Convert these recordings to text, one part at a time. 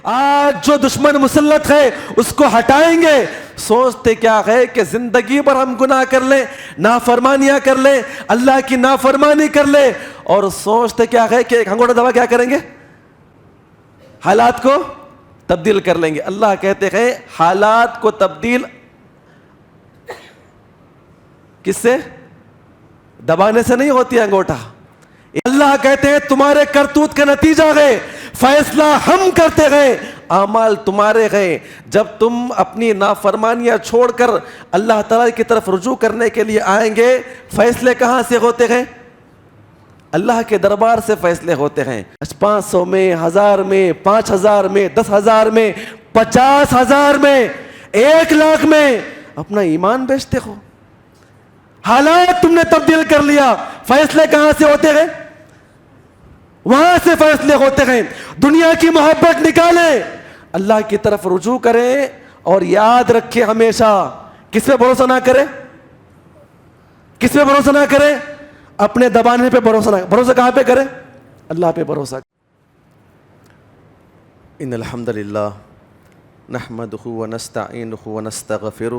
آج جو دشمن مسلط ہے اس کو ہٹائیں گے. سوچتے کیا ہے کہ زندگی بھر ہم گناہ کر لیں, نافرمانیاں کر لیں, اللہ کی نافرمانی کر لیں, اور سوچتے کیا ہے کہ ایک ہنگوڑا دوا کیا کریں گے, حالات کو تبدیل کر لیں گے. اللہ کہتے ہیں حالات کو تبدیل کس سے؟ دبانے سے نہیں ہوتی انگوٹھا. اللہ کہتے ہیں تمہارے کرتوت کا نتیجہ ہے, فیصلہ ہم کرتے گئے, اعمال تمہارے گئے. جب تم اپنی نافرمانیاں چھوڑ کر اللہ تعالیٰ کی طرف رجوع کرنے کے لیے آئیں گے, فیصلے کہاں سے ہوتے ہیں؟ اللہ کے دربار سے فیصلے ہوتے ہیں. 500 میں, 1000 میں, 5000 میں, 10,000 میں, 50,000 میں, 1,00,000 میں اپنا ایمان بیچتے ہو. حالات تم نے تبدیل کر لیا, فیصلے کہاں سے ہوتے ہیں؟ وہاں سے فیصلے ہوتے ہیں. دنیا کی محبت نکالیں, اللہ کی طرف رجوع کریں, اور یاد رکھیں ہمیشہ کس پہ بھروسہ نہ کریں, کس پہ بھروسہ نہ کریں, اپنے دبانے پہ بھروسہ نہ. بھروسہ کہاں پہ کریں؟ اللہ پہ بھروسہ. ان الحمد للہ نحمدہ ونستعینہ ونستغفرہ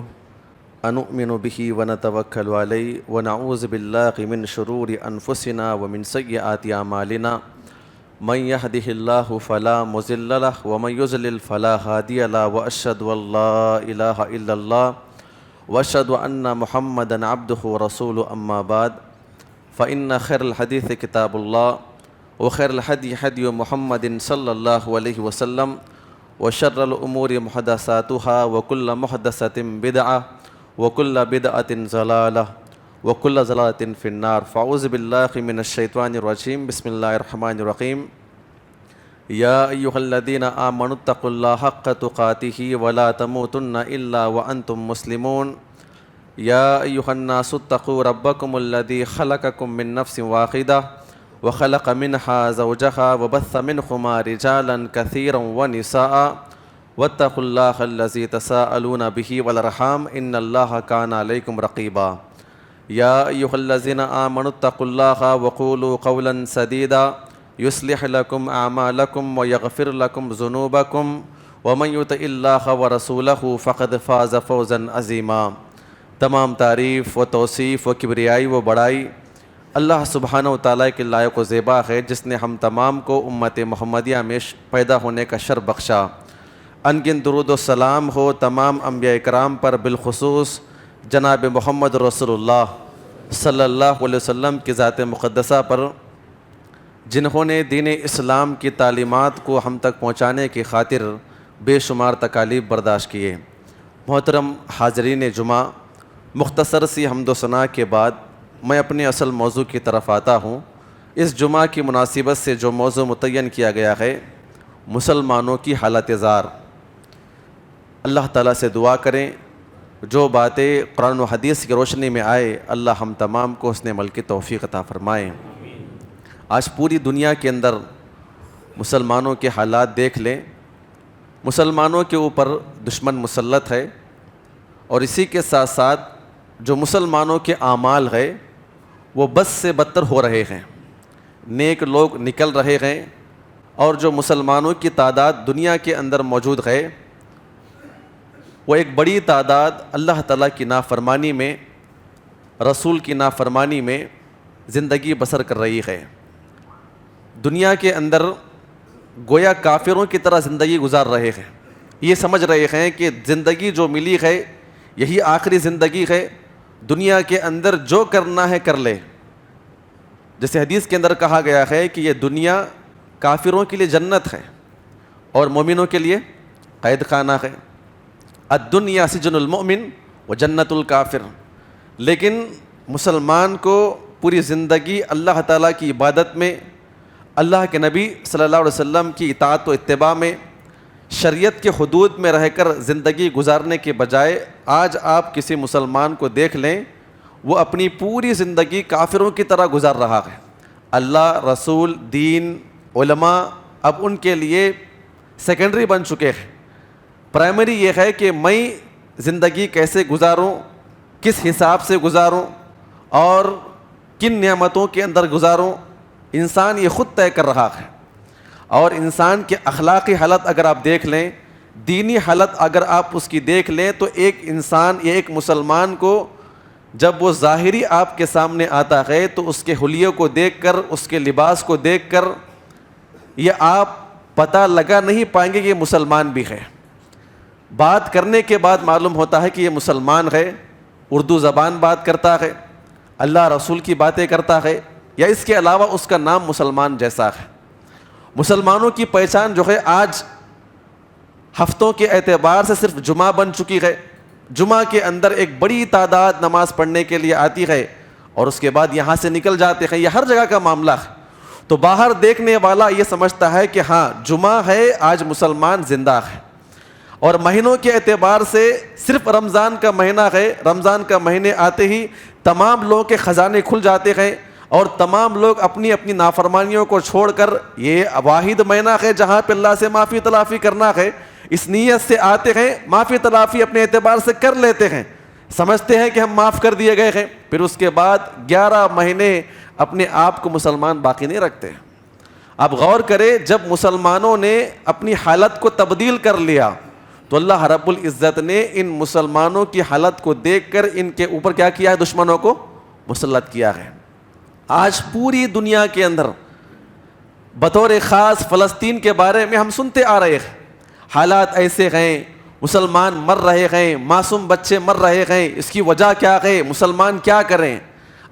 ونؤمن بہ ونتوکل علیہ ونعوذ باللہ من شرور انفسنا ومن سیئات اعمالنا من یہدہ اللہ فلا مضل لہ ومن یضلل فلا ہادی لہ واشہد ان لا الہ الا اللہ واشہد ان محمدا عبدہ ورسولہ. اما بعد فإن خیر الحدیث کتاب اللہ وخیر الہدی ہدی محمد صلی اللہ علیہ وسلم وشر الامور محدثاتها وکل محدثۃ بدعہ وکل بدعۃ ضلالہ وکل ضلالۃ فی النار. فاعوذ باللہ من الشیطان الرجیم. بسم اللہ الرحمن الرحیم. یا ایہا الذین آمنوا اتقوا اللہ حق تقاتہ ولا تموتن الا وانتم مسلمون. یا ایہا الناس اتقوا ربکم الذی خلقکم من نفس واحدہ وخلق منها زوجها وبث منہما رجالا کثیرا ونساء واتقوا اللہ الذی تساءلون بہ والارحام ان اللہ کان علیکم رقیبا. یا ایہا الذین آمنوا اتقوا اللہ وقولوا قولا سدیدا یصلح لکم اعمالکم ویغفر لکم ذنوبکم ومن یطع اللہ ورسولہ فقد فاز فوزا عظیما. تمام تعریف و توصیف و کبریائی و بڑائی اللہ سبحانہ و تعالیٰ کے لائق و زیبا ہے, جس نے ہم تمام کو امت محمدیہ میں پیدا ہونے کا شرف بخشا. انگن درود و سلام ہو تمام انبیاء کرام پر, بالخصوص جناب محمد رسول اللہ صلی اللہ علیہ وسلم کی ذات مقدسہ پر, جنہوں نے دین اسلام کی تعلیمات کو ہم تک پہنچانے کی خاطر بے شمار تکالیف برداشت کیے. محترم حاضرین جمعہ, مختصر سی حمد و ثناء کے بعد میں اپنے اصل موضوع کی طرف آتا ہوں. اس جمعہ کی مناسبت سے جو موضوع متعین کیا گیا ہے, مسلمانوں کی حالت زار. اللہ تعالیٰ سے دعا کریں جو باتیں قرآن و حدیث کی روشنی میں آئے, اللہ ہم تمام کو حسن عمل کی توفیق عطا فرمائیں. آج پوری دنیا کے اندر مسلمانوں کے حالات دیکھ لیں. مسلمانوں کے اوپر دشمن مسلط ہے, اور اسی کے ساتھ ساتھ جو مسلمانوں کے اعمال ہے وہ بد سے بدتر ہو رہے ہیں. نیک لوگ نکل رہے ہیں, اور جو مسلمانوں کی تعداد دنیا کے اندر موجود ہے وہ ایک بڑی تعداد اللہ تعالیٰ کی نافرمانی میں, رسول کی نافرمانی میں زندگی بسر کر رہی ہے. دنیا کے اندر گویا کافروں کی طرح زندگی گزار رہے ہیں. یہ سمجھ رہے ہیں کہ زندگی جو ملی ہے یہی آخری زندگی ہے, دنیا کے اندر جو کرنا ہے کر لے. جیسے حدیث کے اندر کہا گیا ہے کہ یہ دنیا کافروں کے لیے جنت ہے اور مومنوں کے لیے قید خانہ ہے. الدنیا سجن المؤمن و جنت الکافر. لیکن مسلمان کو پوری زندگی اللہ تعالیٰ کی عبادت میں, اللہ کے نبی صلی اللہ علیہ وسلم کی اطاعت و اتباع میں, شریعت کے حدود میں رہ کر زندگی گزارنے کے بجائے آج آپ کسی مسلمان کو دیکھ لیں وہ اپنی پوری زندگی کافروں کی طرح گزار رہا ہے. اللہ, رسول, دین, علماء اب ان کے لیے سیکنڈری بن چکے ہیں. پرائمری یہ ہے کہ میں زندگی کیسے گزاروں, کس حساب سے گزاروں اور کن نعمتوں کے اندر گزاروں, انسان یہ خود طے کر رہا ہے. اور انسان کے اخلاقی حالت اگر آپ دیکھ لیں، دینی حالت اگر آپ اس کی دیکھ لیں، تو ایک انسان یا ایک مسلمان کو جب وہ ظاہری آپ کے سامنے آتا ہے تو اس کے حلیے کو دیکھ کر، اس کے لباس کو دیکھ کر یہ آپ پتہ لگا نہیں پائیں گے کہ یہ مسلمان بھی ہے. بات کرنے کے بعد معلوم ہوتا ہے کہ یہ مسلمان ہے، اردو زبان بات کرتا ہے، اللہ رسول کی باتیں کرتا ہے، یا اس کے علاوہ اس کا نام مسلمان جیسا ہے. مسلمانوں کی پہچان جو ہے آج ہفتوں کے اعتبار سے صرف جمعہ بن چکی ہے. جمعہ کے اندر ایک بڑی تعداد نماز پڑھنے کے لیے آتی ہے اور اس کے بعد یہاں سے نکل جاتے ہیں. یہ ہر جگہ کا معاملہ ہے. تو باہر دیکھنے والا یہ سمجھتا ہے کہ ہاں جمعہ ہے، آج مسلمان زندہ ہے. اور مہینوں کے اعتبار سے صرف رمضان کا مہینہ ہے، رمضان کا مہینے آتے ہی تمام لوگوں کے خزانے کھل جاتے ہیں اور تمام لوگ اپنی اپنی نافرمانیوں کو چھوڑ کر، یہ واحد مہینہ ہے جہاں پہ اللہ سے معافی تلافی کرنا ہے، اس نیت سے آتے ہیں، معافی تلافی اپنے اعتبار سے کر لیتے ہیں، سمجھتے ہیں کہ ہم معاف کر دیے گئے ہیں. پھر اس کے بعد 11 مہینے اپنے آپ کو مسلمان باقی نہیں رکھتے. آپ غور کریں، جب مسلمانوں نے اپنی حالت کو تبدیل کر لیا تو اللہ رب العزت نے ان مسلمانوں کی حالت کو دیکھ کر ان کے اوپر کیا کیا ہے؟ دشمنوں کو مسلط کیا ہے. آج پوری دنیا کے اندر بطور خاص فلسطین کے بارے میں ہم سنتے آ رہے ہیں، حالات ایسے ہیں، مسلمان مر رہے ہیں، معصوم بچے مر رہے ہیں، اس کی وجہ کیا ہے؟ مسلمان کیا کریں؟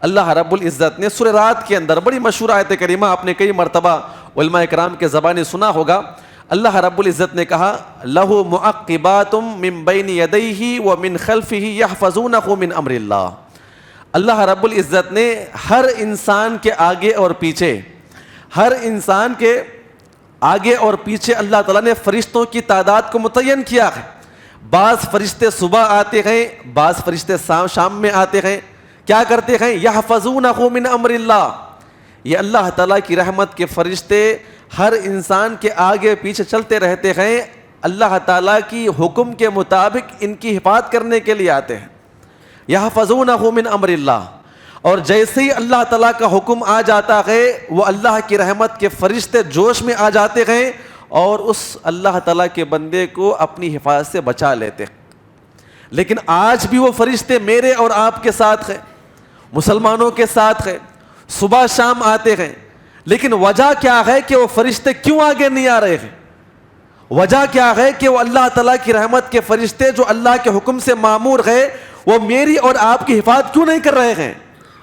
اللہ رب العزت نے سورہ رات کے اندر بڑی مشہور آیت کریمہ آپ نے کئی مرتبہ علماء کرام کے زبانی سنا ہوگا. اللہ رب العزت نے کہا لَهُ مُعَقِّبَاتٌ مِّن بَيْنِ يَدَيْهِ وَمِن خَلْفِهِ يَحْفَظُونَهُ مِنْ أَمْرِ اللَّهِ. اللہ رب العزت نے ہر انسان کے آگے اور پیچھے، ہر انسان کے آگے اور پیچھے اللہ تعالیٰ نے فرشتوں کی تعداد کو متعین کیا ہے. بعض فرشتے صبح آتے ہیں، بعض فرشتے شام میں آتے ہیں. کیا کرتے ہیں؟ یحفظونہ من امر اللہ. یہ اللہ تعالیٰ کی رحمت کے فرشتے ہر انسان کے آگے پیچھے چلتے رہتے ہیں، اللہ تعالیٰ کی حکم کے مطابق ان کی حفاظت کرنے کے لیے آتے ہیں. یحفظونہ من امر اللہ. اور جیسے ہی اللہ تعالیٰ کا حکم آ جاتا ہے وہ اللہ کی رحمت کے فرشتے جوش میں آ جاتے ہیں اور اس اللہ تعالیٰ کے بندے کو اپنی حفاظت سے بچا لیتے ہیں. لیکن آج بھی وہ فرشتے میرے اور آپ کے ساتھ ہیں، مسلمانوں کے ساتھ ہیں، صبح شام آتے ہیں. لیکن وجہ کیا ہے کہ وہ فرشتے کیوں آگے نہیں آ رہے ہیں؟ وجہ کیا ہے کہ وہ اللہ تعالیٰ کی رحمت کے فرشتے جو اللہ کے حکم سے مامور ہے وہ میری اور آپ کی حفاظت کیوں نہیں کر رہے ہیں؟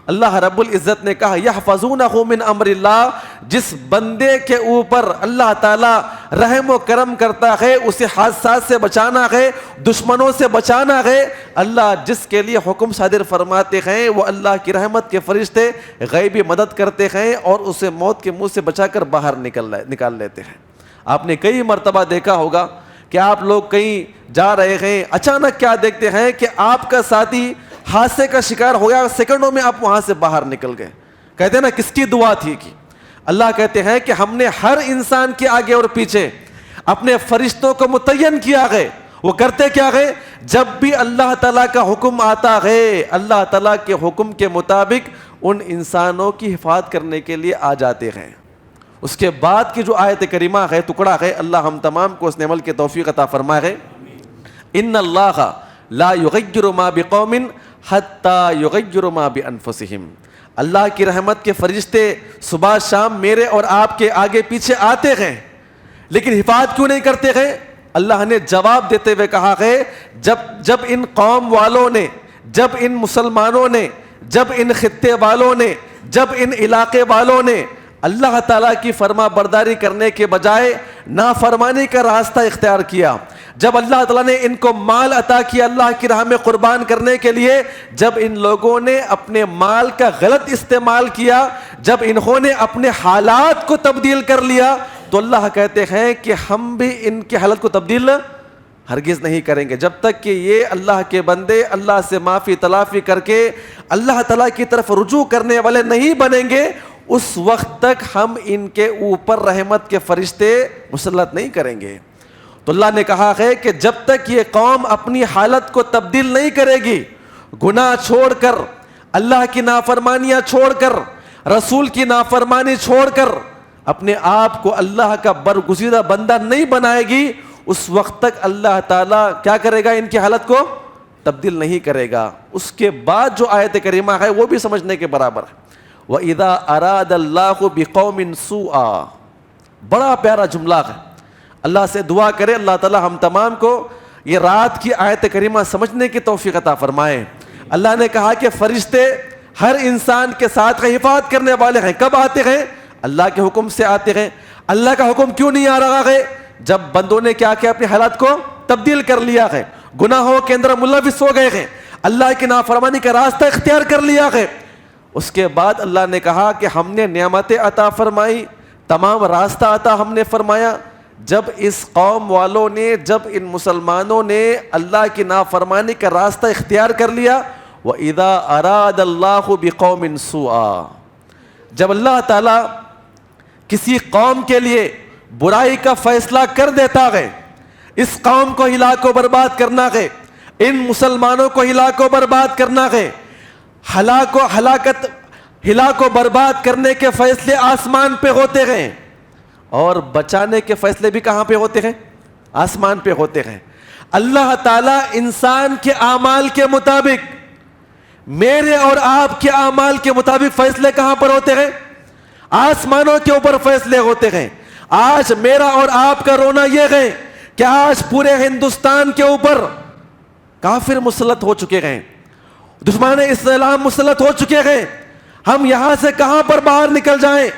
اللہ رب العزت نے کہا یحفظونہ من امر اللہ. جس بندے کے اوپر اللہ تعالیٰ رحم و کرم کرتا ہے، اسے حادثات سے بچانا ہے، دشمنوں سے بچانا ہے، اللہ جس کے لیے حکم صادر فرماتے ہیں وہ اللہ کی رحمت کے فرشتے غیبی مدد کرتے ہیں اور اسے موت کے منہ سے بچا کر باہر نکال لیتے ہیں. آپ نے کئی مرتبہ دیکھا ہوگا کہ آپ لوگ کہیں جا رہے ہیں، اچانک کیا دیکھتے ہیں کہ آپ کا ساتھی حادثے کا شکار ہو گیا، سیکنڈوں میں آپ وہاں سے باہر نکل گئے. کہتے ہیں نا کس کی دعا تھی کی؟ اللہ کہتے ہیں کہ ہم نے ہر انسان کے آگے اور پیچھے اپنے فرشتوں کو متعین کیا ہے. وہ کرتے کیا ہے؟ جب بھی اللہ تعالیٰ کا حکم آتا ہے، اللہ تعالیٰ کے حکم کے مطابق ان انسانوں کی حفاظت کرنے کے لیے آ جاتے ہیں. اس کے بعد کی جو آیت کریمہ ہے، ٹکڑا ہے، اللہ ہم تمام کو اس نے عمل کی توفیق عطا فرمائے. ان اللہ لا یغیر ما بقوم حتی یغیر ما بانفسہم. اللہ کی رحمت کے فرشتے صبح شام میرے اور آپ کے آگے پیچھے آتے ہیں، لیکن حفاظت کیوں نہیں کرتے ہیں؟ اللہ نے جواب دیتے ہوئے کہا ہے جب ان قوم والوں نے، جب ان مسلمانوں نے، جب ان خطے والوں نے، جب ان علاقے والوں نے اللہ تعالیٰ کی فرما برداری کرنے کے بجائے نافرمانی کا راستہ اختیار کیا، جب اللہ تعالیٰ نے ان کو مال عطا کیا اللہ کی راہ میں قربان کرنے کے لیے، جب ان لوگوں نے اپنے مال کا غلط استعمال کیا، جب انہوں نے اپنے حالات کو تبدیل کر لیا، تو اللہ کہتے ہیں کہ ہم بھی ان کی حالت کو تبدیل ہرگز نہیں کریں گے جب تک کہ یہ اللہ کے بندے اللہ سے معافی تلافی کر کے اللہ تعالیٰ کی طرف رجوع کرنے والے نہیں بنیں گے. اس وقت تک ہم ان کے اوپر رحمت کے فرشتے مسلط نہیں کریں گے. تو اللہ نے کہا ہے کہ جب تک یہ قوم اپنی حالت کو تبدیل نہیں کرے گی، گناہ چھوڑ کر، اللہ کی نافرمانیاں چھوڑ کر، رسول کی نافرمانی چھوڑ کر، اپنے آپ کو اللہ کا برگزیدہ بندہ نہیں بنائے گی، اس وقت تک اللہ تعالیٰ کیا کرے گا؟ ان کی حالت کو تبدیل نہیں کرے گا۔ اس کے بعد جو آیت کریمہ ہے وہ بھی سمجھنے کے برابر ہے۔ وَإِذَا أَرَادَ اللَّهُ بِقَوْمٍ سُوءًا، بڑا پیارا جملہ ہے۔ اللہ سے دعا کرے اللہ تعالیٰ ہم تمام کو یہ رات کی آیت کریمہ سمجھنے کی توفیق عطا فرمائے۔ اللہ نے کہا کہ فرشتے ہر انسان کے ساتھ حفاظت کرنے والے ہیں۔ کب آتے ہیں؟ اللہ کے حکم سے آتے ہیں۔ اللہ کا حکم کیوں نہیں آ رہا ہے؟ جب بندوں نے کیا کیا؟ اپنی حالات کو تبدیل کر لیا ہے، گناہوں کے اندر ملوث ہو گئے ہیں، اللہ کی نافرمانی کا راستہ اختیار کر لیا ہے۔ اس کے بعد اللہ نے کہا کہ ہم نے نعمتیں عطا فرمائی، تمام راستہ عطا ہم نے فرمایا۔ جب اس قوم والوں نے، جب ان مسلمانوں نے اللہ کی نافرمانی کا راستہ اختیار کر لیا، وَإِذَا أَرَادَ اللَّهُ بِقَوْمٍ سُوءًا، جب اللہ تعالیٰ کسی قوم کے لیے برائی کا فیصلہ کر دیتا ہے، اس قوم کو ہلاک و برباد کرنا ہے، ان مسلمانوں کو ہلاک و برباد کرنا ہے، ہلاک و برباد کرنے کے فیصلے آسمان پہ ہوتے ہیں، اور بچانے کے فیصلے بھی کہاں پہ ہوتے ہیں؟ آسمان پہ ہوتے ہیں۔ اللہ تعالیٰ انسان کے اعمال کے مطابق، میرے اور آپ کے اعمال کے مطابق فیصلے کہاں پر ہوتے ہیں؟ آسمانوں کے اوپر فیصلے ہوتے ہیں۔ آج میرا اور آپ کا رونا یہ ہے کہ آج پورے ہندوستان کے اوپر کافر مسلط ہو چکے ہیں، دشمن اسلام مسلط ہو چکے ہیں۔ ہم یہاں سے کہاں پر باہر نکل جائیں؟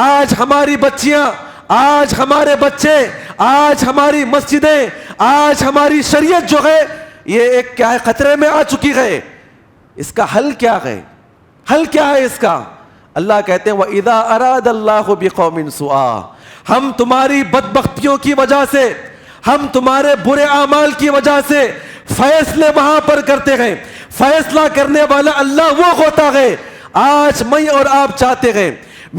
آج ہماری بچیاں، آج ہمارے بچے، آج ہماری مسجدیں، آج ہماری شریعت جو ہے یہ ایک کیا ہے؟ خطرے میں آ چکی ہے۔ اس کا حل کیا ہے؟ حل کیا ہے اس کا؟ اللہ کہتے ہیں وَإِذَا أَرَادَ اللَّهُ بِقَوْمٍ سُوءًا، ہم تمہاری بدبختیوں کی وجہ سے، ہم تمہارے برے اعمال کی وجہ سے فیصلے وہاں پر کرتے ہیں۔ فیصلہ کرنے والا اللہ وہ ہوتا ہے۔ آج میں اور آپ چاہتے ہیں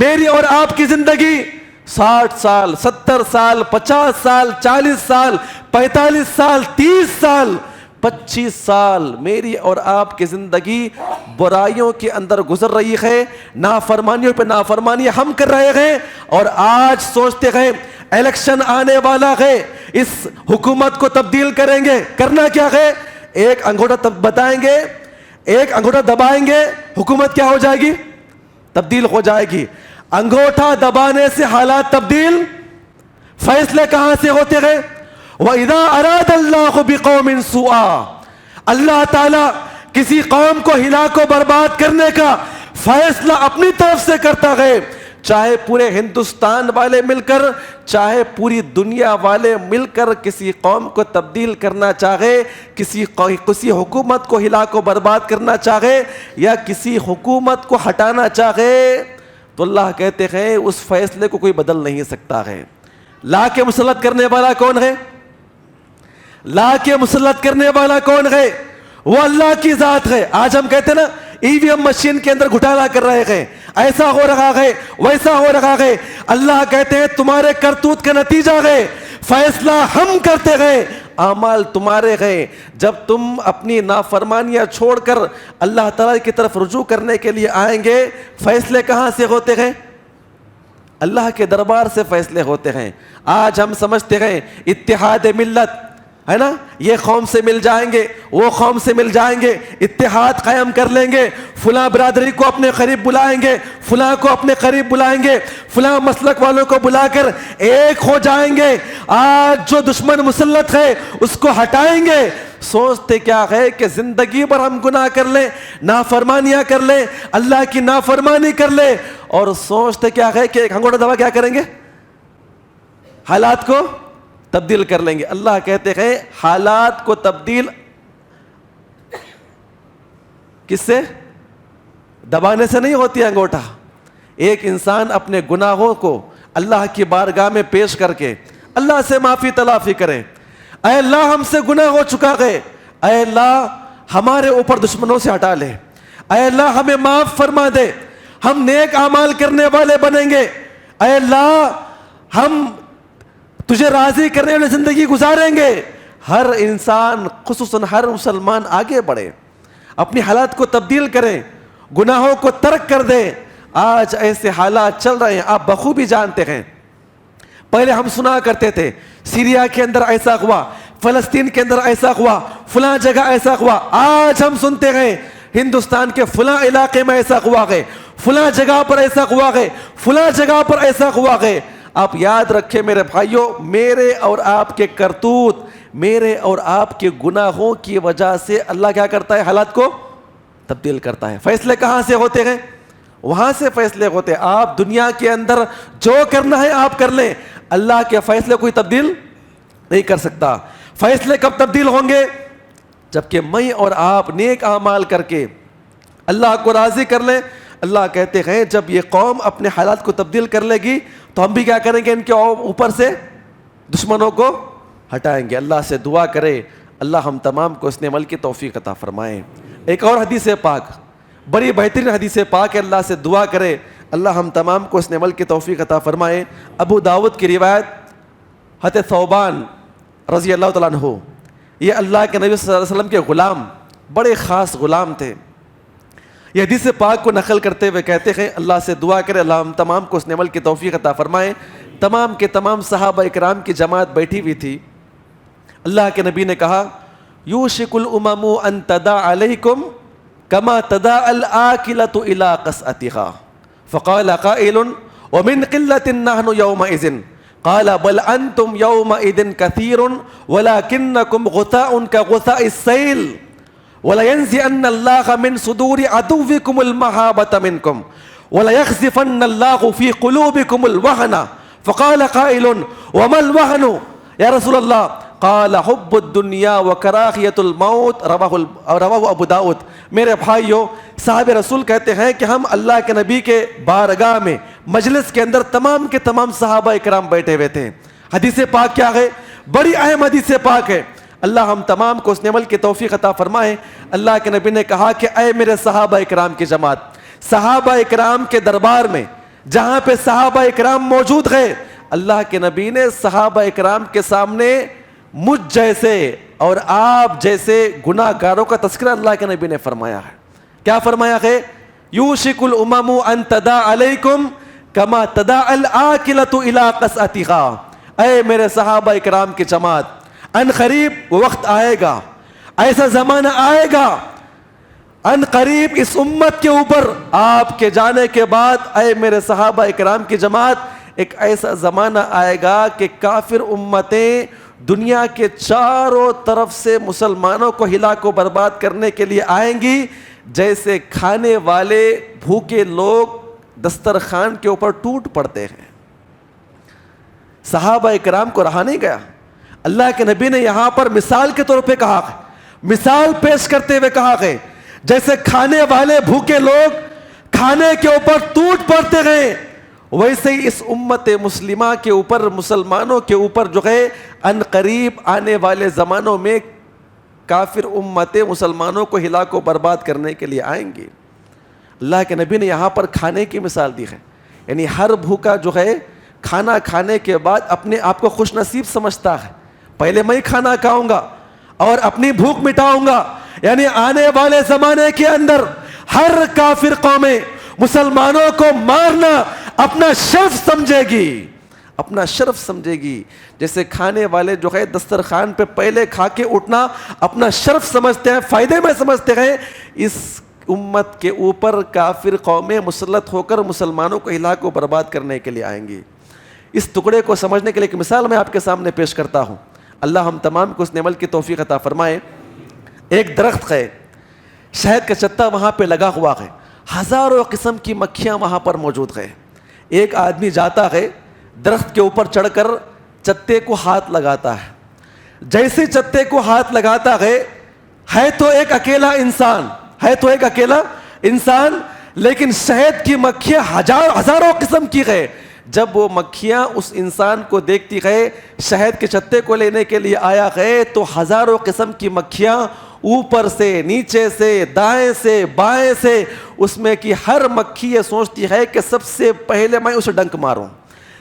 میری اور آپ کی زندگی 60 سال، 70 سال، 50 سال، 40 سال، 45 سال، 30 سال، 25 سال میری اور آپ کی زندگی برائیوں کے اندر گزر رہی ہے، نافرمانیوں پہ نافرمانیاں ہم کر رہے ہیں، اور آج سوچتے ہیں الیکشن آنے والا ہے، اس حکومت کو تبدیل کریں گے۔ کرنا کیا ہے؟ ایک انگوٹھا بتائیں گے، ایک انگوٹھا دبائیں گے، حکومت کیا ہو جائے گی؟ تبدیل ہو جائے گی۔ انگوٹھا دبانے سے حالات تبدیل، فیصلے کہاں سے ہوتے ہیں؟ وَإِذَا أَرَادَ اللَّهُ بِقَوْمٍ سُوءًا، اللہ تعالیٰ کسی قوم کو ہلاک و برباد کرنے کا فیصلہ اپنی طرف سے کرتا ہے، چاہے پورے ہندوستان والے مل کر، چاہے پوری دنیا والے مل کر کسی قوم کو تبدیل کرنا چاہے، کسی حکومت کو ہلاک و برباد کرنا چاہے، یا کسی حکومت کو ہٹانا چاہے، تو اللہ کہتے ہیں اس فیصلے کو کوئی بدل نہیں سکتا ہے۔ لا کے مسلط کرنے والا کون ہے؟ لا کے مسلط کرنے والا کون ہے؟ وہ اللہ کی ذات ہے۔ آج ہم کہتے ہیں نا ای وی ایم مشین کے اندر گھوٹالا کر رہے ہیں، ایسا ہو رہا ہے، ویسا ہو رہا ہے۔ اللہ کہتے ہیں تمہارے کرتوت کا نتیجہ ہے، فیصلہ ہم کرتے ہیں، اعمال تمہارے ہیں۔ جب تم اپنی نافرمانیاں چھوڑ کر اللہ تعالیٰ کی طرف رجوع کرنے کے لیے آئیں گے، فیصلے کہاں سے ہوتے ہیں؟ اللہ کے دربار سے فیصلے ہوتے ہیں۔ آج ہم سمجھتے ہیں اتحاد ملت ہے نا، یہ قوم سے مل جائیں گے، وہ قوم سے مل جائیں گے، اتحاد قائم کر لیں گے، فلاں برادری کو اپنے قریب بلائیں گے، فلاں کو اپنے قریب بلائیں گے، فلاں مسلک والوں کو بلا کر ایک ہو جائیں گے، آج جو دشمن مسلط ہے اس کو ہٹائیں گے۔ سوچتے کیا ہے کہ زندگی بھر ہم گناہ کر لیں، نافرمانیاں کر لیں، اللہ کی نافرمانی کر لیں، اور سوچتے کیا ہے کہ ایک انگوٹھا دبا کیا کریں گے؟ حالات کو تبدیل کر لیں گے۔ اللہ کہتے ہیں حالات کو تبدیل کس سے؟ دبانے سے نہیں ہوتی انگوٹھا۔ ایک انسان اپنے گناہوں کو اللہ کی بارگاہ میں پیش کر کے اللہ سے معافی تلافی کرے، اے اللہ ہم سے گناہ ہو چکا ہے، اے اللہ ہمارے اوپر دشمنوں سے ہٹا لے، اے اللہ ہمیں معاف فرما دے، ہم نیک اعمال کرنے والے بنیں گے، اے اللہ ہم تجھے راضی کرنے والی زندگی گزاریں گے۔ ہر انسان خصوصاً ہر مسلمان آگے بڑھے، اپنی حالات کو تبدیل کریں، گناہوں کو ترک کر دیں، آج ایسے حالات چل رہے ہیں، آپ بخوبی جانتے ہیں. پہلے ہم سنا کرتے تھے سیریا کے اندر ایسا ہوا، فلسطین کے اندر ایسا ہوا، فلاں جگہ ایسا ہوا. آج ہم سنتے ہیں ہندوستان کے فلاں علاقے میں ایسا ہوا ہے، فلاں جگہ پر ایسا ہوا ہے، فلاں جگہ پر ایسا ہوا ہے. آپ یاد رکھیں میرے بھائیوں، میرے اور آپ کے کرتوت، میرے اور آپ کے گناہوں کی وجہ سے اللہ کیا کرتا ہے؟ حالات کو تبدیل کرتا ہے. فیصلے کہاں سے ہوتے ہیں؟ وہاں سے فیصلے ہوتے ہیں. آپ دنیا کے اندر جو کرنا ہے آپ کر لیں، اللہ کے فیصلے کوئی تبدیل نہیں کر سکتا. فیصلے کب تبدیل ہوں گے؟ جبکہ میں اور آپ نیک اعمال کر کے اللہ کو راضی کر لیں. اللہ کہتے ہیں جب یہ قوم اپنے حالات کو تبدیل کر لے گی تو ہم بھی کیا کریں گے؟ ان کے اوپر سے دشمنوں کو ہٹائیں گے. اللہ سے دعا کرے اللہ ہم تمام کو اس نے عمل کی توفیق عطا فرمائے. ایک اور حدیث پاک، بڑی بہترین حدیث پاک ہے، اللہ سے دعا کرے اللہ ہم تمام کو اس نے عمل کی توفیق عطا فرمائے. ابو داؤد کی روایت، حضرت ثوبان رضی اللہ تعالیٰ عنہ، یہ اللہ کے نبی صلی اللہ علیہ وسلم کے غلام، بڑے خاص غلام تھے. یہ حدیث پاک کو نقل کرتے ہوئے کہتے ہیں اللہ سے دعا کرے اللہ ہم تمام کو اس نے عمل کی توفیق عطا فرمائے. تمام کے تمام صحابہ اکرام کی جماعت بیٹھی ہوئی تھی. اللہ کے نبی نے کہا یوشک الامم ان تدع علیکم کما تدع الآکلۃ الی قصعتها فقال قائل ومن قلة نحن یومئذ قال بل انتم یومئذ کثیر ولکنکم غثاء کغثاء السیل وَلَيَنْزِعَنَّ اللَّهَ مِنْ صُدُورِ عَدُوِّكُمُ الْمَحَابَةَ مِنْكُمْ وَلَيَخْزِفَنَّ اللَّهُ فِي قُلُوبِكُمُ الْوَهْنَ فَقَالَ قَائِلٌ وَمَا الْوَهْنُ يَا رسول اللہ قال حب الدنیا وکراہیت الموت رواہ ابو داؤد. میرے بھائیوں، صاحب رسول کہتے ہیں کہ ہم اللہ کے نبی کے بارگاہ میں مجلس کے اندر تمام کے تمام صحابہ اکرام بیٹھے ہوئے تھے. حدیث پاک کیا ہے؟ بڑی اہم حدیث پاک ہے. اللہ ہم تمام کو اس نے عمل کی توفیق عطا فرمائے. اللہ کے نبی نے کہا کہ اے میرے صحابہ اکرام کی جماعت، صحابہ اکرام کے دربار میں جہاں پہ صحابہ اکرام موجود ہیں، اللہ کے نبی نے صحابہ اکرام کے سامنے مجھ جیسے اور آپ جیسے گناہ گاروں کا تذکرہ اللہ کے نبی نے فرمایا ہے. کیا فرمایا ہے؟ یوشک الامم ان تدع علیکم کما تدع الآکلۃ الی قصعتها. اے میرے صحابہ اکرام کی جماعت، ان قریب وقت آئے گا، ایسا زمانہ آئے گا، ان قریب اس امت کے اوپر آپ کے جانے کے بعد اے میرے صحابہ اکرام کی جماعت ایک ایسا زمانہ آئے گا کہ کافر امتیں دنیا کے چاروں طرف سے مسلمانوں کو ہلاک و برباد کرنے کے لیے آئیں گی، جیسے کھانے والے بھوکے لوگ دسترخوان کے اوپر ٹوٹ پڑتے ہیں. صحابہ اکرام کو رہا نہیں گیا. اللہ کے نبی نے یہاں پر مثال کے طور پہ کہا ہے، مثال پیش کرتے ہوئے کہا ہے جیسے کھانے والے بھوکے لوگ کھانے کے اوپر ٹوٹ پڑتے گئے، ویسے ہی اس امت مسلمہ کے اوپر، مسلمانوں کے اوپر جو ہے ان قریب آنے والے زمانوں میں کافر امتیں مسلمانوں کو ہلاک و برباد کرنے کے لیے آئیں گی. اللہ کے نبی نے یہاں پر کھانے کی مثال دی ہے، یعنی ہر بھوکا جو ہے کھانا کھانے کے بعد اپنے آپ کو خوش نصیب سمجھتا ہے، پہلے میں کھانا کھاؤں گا اور اپنی بھوک مٹاؤں گا. یعنی آنے والے زمانے کے اندر ہر کافر قومیں مسلمانوں کو مارنا اپنا شرف سمجھے گی، اپنا شرف سمجھے گی. جیسے کھانے والے جو ہے دسترخوان پہ پہلے کھا کے اٹھنا اپنا شرف سمجھتے ہیں، فائدے میں سمجھتے ہیں، اس امت کے اوپر کافر قومیں مسلط ہو کر مسلمانوں کو ہلاک و برباد کرنے کے لیے آئیں گی. اس ٹکڑے کو سمجھنے کے لیے ایک مثال میں آپ کے سامنے پیش کرتا ہوں. اللہ ہم تمام کو اس نے عمل کی توفیق عطا فرمائے. ایک درخت ہے، شہد کا چتا وہاں پہ لگا ہوا ہے، ہزاروں قسم کی مکھیاں وہاں پر موجود ہیں. ایک آدمی جاتا ہے درخت کے اوپر چڑھ کر چتے کو ہاتھ لگاتا ہے. جیسے چتے کو ہاتھ لگاتا ہے تو ایک اکیلا انسان، ہے تو ایک اکیلا انسان، لیکن شہد کی مکھیاں ہزاروں قسم کی ہے. جب وہ مکھیاں اس انسان کو دیکھتی ہے، شہد کے چتے کو لینے کے لیے آیا ہے، تو ہزاروں قسم کی مکھیاں اوپر سے، نیچے سے، دائیں سے، بائیں سے، اس میں کی ہر مکھی یہ سوچتی ہے کہ سب سے پہلے میں اسے ڈنک ماروں،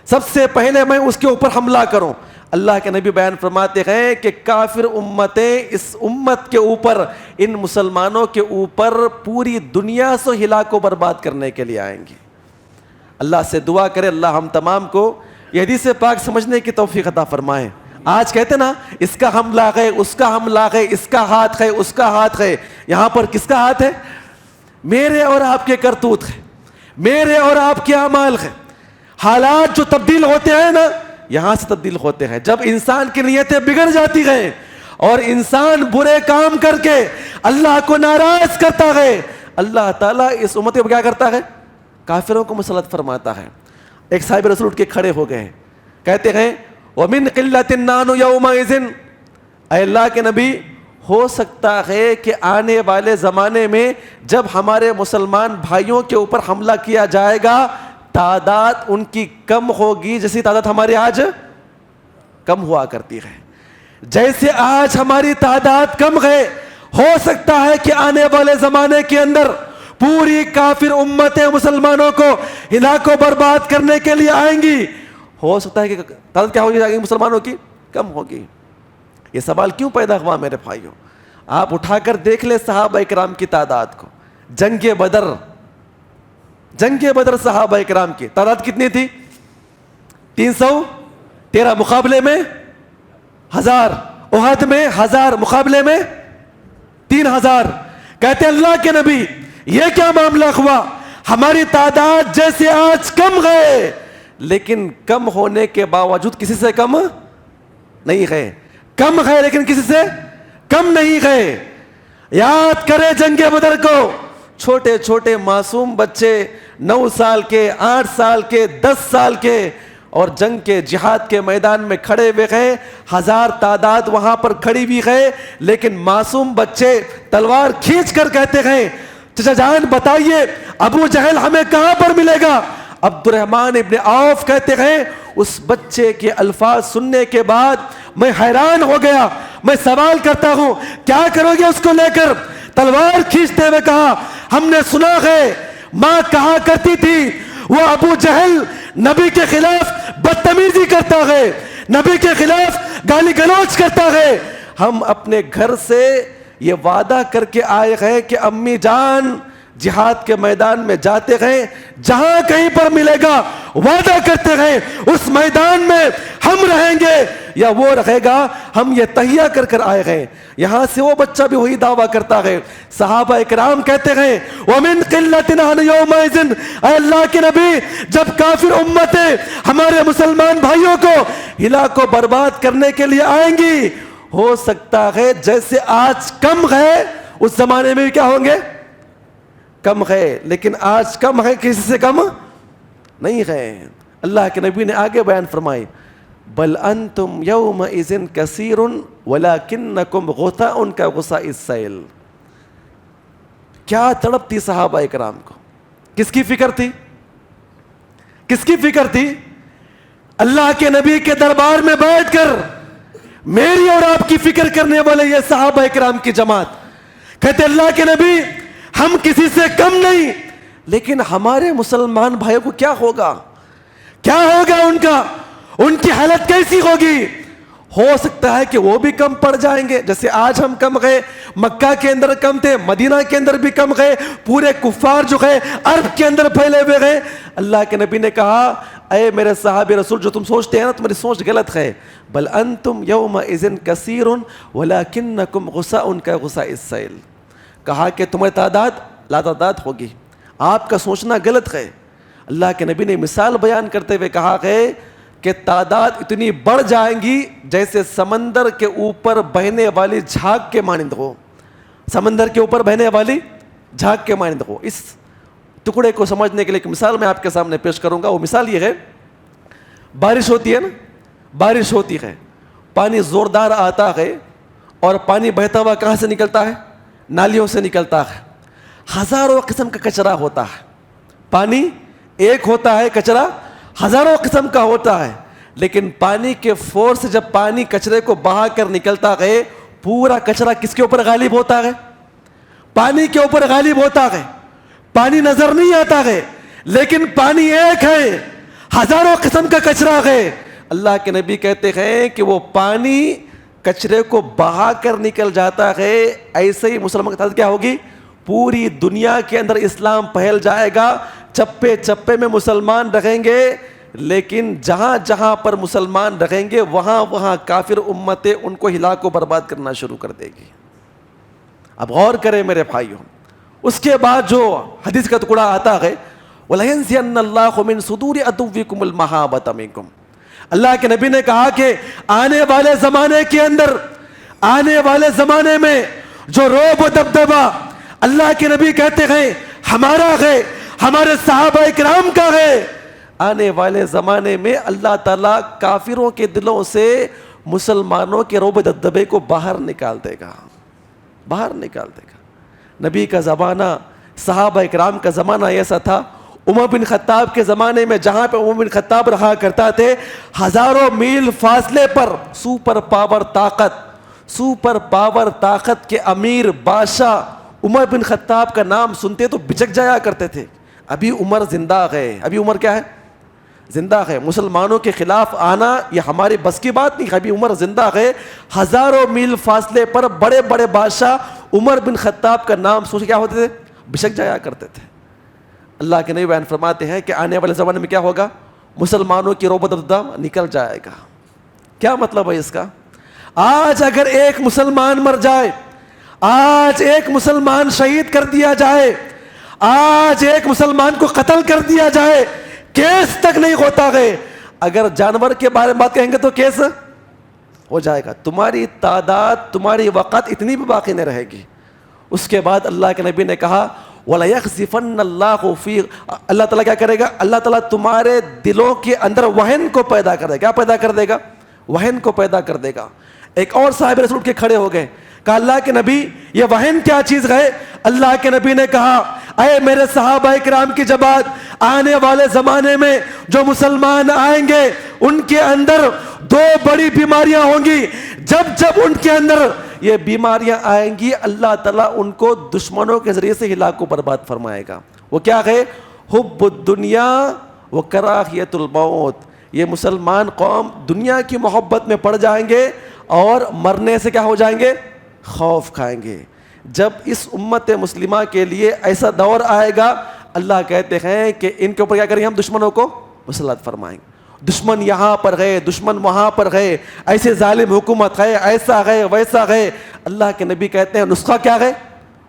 سب سے پہلے میں اس کے اوپر حملہ کروں. اللہ کے نبی بیان فرماتے ہیں کہ کافر امتیں اس امت کے اوپر، ان مسلمانوں کے اوپر پوری دنیا سے ہلاک و برباد کرنے کے لیے آئیں گی. اللہ سے دعا کرے اللہ ہم تمام کو یہ حدیث پاک سمجھنے کی توفیق عطا فرمائے. آج کہتے نا اس کا حملہ ہے, اس کا حملہ ہے, اس کا ہاتھ ہے, اس کا ہاتھ ہے. یہاں پر کس کا ہاتھ ہے؟ میرے اور آپ کے کرتوت ہے, میرے اور آپ کے اعمال ہے. حالات جو تبدیل ہوتے ہیں نا یہاں سے تبدیل ہوتے ہیں. جب انسان کی نیتیں بگڑ جاتی ہیں اور انسان برے کام کر کے اللہ کو ناراض کرتا ہے, اللہ تعالیٰ اس امت کو کیا کرتا ہے؟ کافروں کو مسلط فرماتا ہے. ایک صاحب رسول اٹھ کے کھڑے ہو گئے, کہتے ہیں وَمِن قِلَّةٍ نَّحْنُ يَوْمَئِذٍ, اے اللہ کے نبی ہو سکتا ہے کہ آنے والے زمانے میں جب ہمارے مسلمان بھائیوں کے اوپر حملہ کیا جائے گا تعداد ان کی کم ہوگی جیسی تعداد ہماری آج کم ہوا کرتی ہے. جیسے آج ہماری تعداد کم ہے, ہو سکتا ہے کہ آنے والے زمانے کے اندر پوری کافر امتیں مسلمانوں کو ہلاک و برباد کرنے کے لیے آئیں گی. ہو سکتا ہے کہ تعداد کیا ہوگی مسلمانوں کی؟ کم ہوگی. یہ سوال کیوں پیدا ہوا میرے بھائیوں؟ آپ اٹھا کر دیکھ لیں صحابہ کرام کی تعداد کو. جنگ بدر صحابہ کرام کی تعداد کتنی تھی؟ 313 مقابلے میں 1000. احد میں 1000 مقابلے میں 3000. کہتے اللہ کے نبی یہ کیا معاملہ ہوا؟ ہماری تعداد جیسے آج کم گئے لیکن کم ہونے کے باوجود کسی سے کم نہیں گئے, کم گئے لیکن کسی سے کم نہیں گئے. یاد کرے جنگ بدر کو, چھوٹے چھوٹے معصوم بچے 9 سال کے, 8 سال کے, 10 سال کے, اور جنگ کے جہاد کے میدان میں کھڑے ہوئے گئے. 1000 تعداد وہاں پر کھڑی بھی گئے لیکن معصوم بچے تلوار کھینچ کر کہتے گئے چچا جان بتائیے ابو جہل ہمیں کہاں پر ملے گا؟ عبد الرحمن ابن عوف کہتے ہیں اس بچے کے الفاظ سننے کے بعد میں حیران ہو گیا. میں سوال کرتا ہوں کیا کرو گے اس کو لے کر؟ تلوار کھینچتے ہوئے کہا ہم نے سنا ہے ماں کہا کرتی تھی وہ ابو جہل نبی کے خلاف بدتمیزی کرتا ہے, نبی کے خلاف گالی گلوچ کرتا ہے. ہم اپنے گھر سے یہ وعدہ کر کے آئے ہیں کہ امی جان جہاد کے میدان میں جاتے گئے جہاں کہیں پر ملے گا وعدہ کرتے گئے اس میدان میں ہم رہیں گے یا وہ رہے گا, ہم یہ تہیہ کر کر آئے گئے. یہاں سے وہ بچہ بھی وہی دعویٰ کرتا ہے. صحابہ اکرام کہتے ہیں وَمِن قِلَّةٍ نَحْنُ يَوْمَئِذٍ, اے اللہ کے نبی جب کافر امتیں ہمارے مسلمان بھائیوں کو ہلاک و برباد کرنے کے لیے آئیں گی, ہو سکتا ہے جیسے آج کم ہے اس زمانے میں بھی کیا ہوں گے؟ کم ہے. لیکن آج کم ہے کسی سے کم نہیں ہے. اللہ کے نبی نے آگے بیان فرمائی بل انتم یومئذ کثیر ولکنکم غثاء کغثاء السیل. کیا تڑپ تھی صحابہ اکرام کو, کس کی فکر تھی؟ کس کی فکر تھی؟ اللہ کے نبی کے دربار میں بیٹھ کر میری اور آپ کی فکر کرنے والے یہ صحابہ اکرام کی جماعت کہتے اللہ کے نبی ہم کسی سے کم نہیں لیکن ہمارے مسلمان بھائیوں کو کیا ہوگا؟ کیا ہوگا ان کی حالت کیسی ہوگی؟ ہو سکتا ہے کہ وہ بھی کم پڑ جائیں گے جیسے آج ہم کم گئے. مکہ کے اندر کم تھے, مدینہ کے اندر بھی کم گئے, پورے کفار جو گئے عرب کے اندر پھیلے ہوئے گئے. اللہ کے نبی نے کہا اے میرے صحابی رسول جو تم سوچتے ہیں نا تمہاری سوچ غلط ہے. بل انتم یومئذ کثیر ولکنکم غثاء کغثاء السیل. کہا کہ تمہاری تعداد لاتعداد ہوگی, آپ کا سوچنا غلط ہے. اللہ کے نبی نے مثال بیان کرتے ہوئے کہا ہے کہ تعداد اتنی بڑھ جائیں گی جیسے سمندر کے اوپر بہنے والی جھاگ کے مانند ہو, سمندر کے اوپر بہنے والی جھاگ کے مانند ہو. اس ٹکڑے کو سمجھنے کے لیے ایک مثال میں آپ کے سامنے پیش کروں گا. وہ مثال یہ ہے, بارش ہوتی ہے نا, بارش ہوتی ہے, پانی زوردار آتا ہے اور پانی بہتا ہوا کہاں سے نکلتا ہے؟ نالیوں سے نکلتا ہے. ہزاروں قسم کا کچرا ہوتا ہے, پانی ایک ہوتا ہے, کچرا ہزاروں قسم کا ہوتا ہے. لیکن پانی کے فورس سے جب پانی کچرے کو بہا کر نکلتا ہے پورا کچرا کس کے اوپر غالب ہوتا ہے؟ پانی کے اوپر غالب ہوتا ہے. پانی نظر نہیں آتا ہے لیکن پانی ایک ہے, ہزاروں قسم کا کچرا ہے. اللہ کے نبی کہتے ہیں کہ وہ پانی کچرے کو بہا کر نکل جاتا ہے, ایسے ہی مسلمان کی تعداد کیا ہوگی؟ پوری دنیا کے اندر اسلام پھیل جائے گا, چپے چپے میں مسلمان رہیں گے, لیکن جہاں جہاں پر مسلمان رہیں گے وہاں وہاں کافر امتیں ان کو ہلاک و برباد کرنا شروع کر دے گی. اب غور کریں میرے بھائیوں, اس کے بعد جو حدیث کا ٹکڑا آتا ہے, وَلَيَنزِعَنَّ اللَّهُ مِن صُدُورِ عَدُوِّكُمُ الْمَحَابَّةَ مِنكُمْ, اللہ کے نبی نے کہا کہ آنے والے زمانے کے اندر, آنے والے زمانے میں جو رعب و دبدبہ اللہ کے نبی کہتے ہیں ہمارا ہے, ہمارے صحابہ کرام کا ہے, آنے والے زمانے میں اللہ تعالیٰ کافروں کے دلوں سے مسلمانوں کے رعب و دبدبے کو باہر نکال دے گا, باہر نکال دے گا. نبی کا زمانہ, صحابہ کرام کا زمانہ ایسا تھا, عمر بن خطاب کے زمانے میں جہاں پہ عمر بن خطاب رہا کرتا تھے, ہزاروں میل فاصلے پر سپر پاور طاقت کے امیر بادشاہ عمر بن خطاب کا نام سنتے تو بچک جایا کرتے تھے. ابھی عمر زندہ ہے, ابھی عمر کیا ہے, زندہ ہے. مسلمانوں کے خلاف آنا یہ ہماری بس کی بات نہیں, ابھی عمر زندہ ہے. ہزاروں میل فاصلے پر بڑے بڑے بادشاہ عمر بن خطاب کا نام سن کے کیا ہوتے تھے, بچک جایا کرتے تھے. اللہ کے نبی بیان فرماتے ہیں کہ آنے والے زمانے میں کیا ہوگا, مسلمانوں کی رعب و دبدبہ نکل جائے گا. کیا مطلب ہے اس کا؟ آج اگر ایک مسلمان مر جائے, آج ایک مسلمان شہید کر دیا جائے, آج ایک مسلمان کو قتل کر دیا جائے, کیس تک نہیں ہوتا ہے. اگر جانور کے بارے میں بات کہیں گے تو کیس ہو جائے گا. تمہاری تعداد, تمہاری وقت اتنی بھی باقی نہیں رہے گی. اس کے بعد اللہ کے نبی نے کہا وَلَيَخْزِفَنَّ اللَّهُ فِي, اللہ تعالیٰ کیا کرے گا, اللہ تعالیٰ تمہارے دلوں کے اندر وہن کو پیدا کر دے گا. کیا پیدا کر دے گا؟ وہن کو پیدا کر دے گا. ایک اور صاحب رسول اٹھ کے کھڑے ہو گئے, کہا اللہ کے نبی یہ وہن کیا چیز ہے؟ اللہ کے نبی نے کہا اے میرے صحابہ کرام کی جماعت, آنے والے زمانے میں جو مسلمان آئیں گے ان کے اندر دو بڑی بیماریاں ہوں گی. جب ان کے اندر یہ بیماریاں آئیں گی اللہ تعالیٰ ان کو دشمنوں کے ذریعے سے ہلاک و برباد فرمائے گا. وہ کیا ہے؟ حب الدنیا و کراہیت الموت. یہ مسلمان قوم دنیا کی محبت میں پڑ جائیں گے اور مرنے سے کیا ہو جائیں گے, خوف کھائیں گے. جب اس امت مسلمہ کے لیے ایسا دور آئے گا اللہ کہتے ہیں کہ ان کے اوپر کیا کریں, ہم دشمنوں کو مسلط فرمائیں گے. دشمن یہاں پر گئے, دشمن وہاں پر گئے, ایسے ظالم حکومت ہے, ایسا ہے ویسا ہے. اللہ کے نبی کہتے ہیں نسخہ کیا ہے,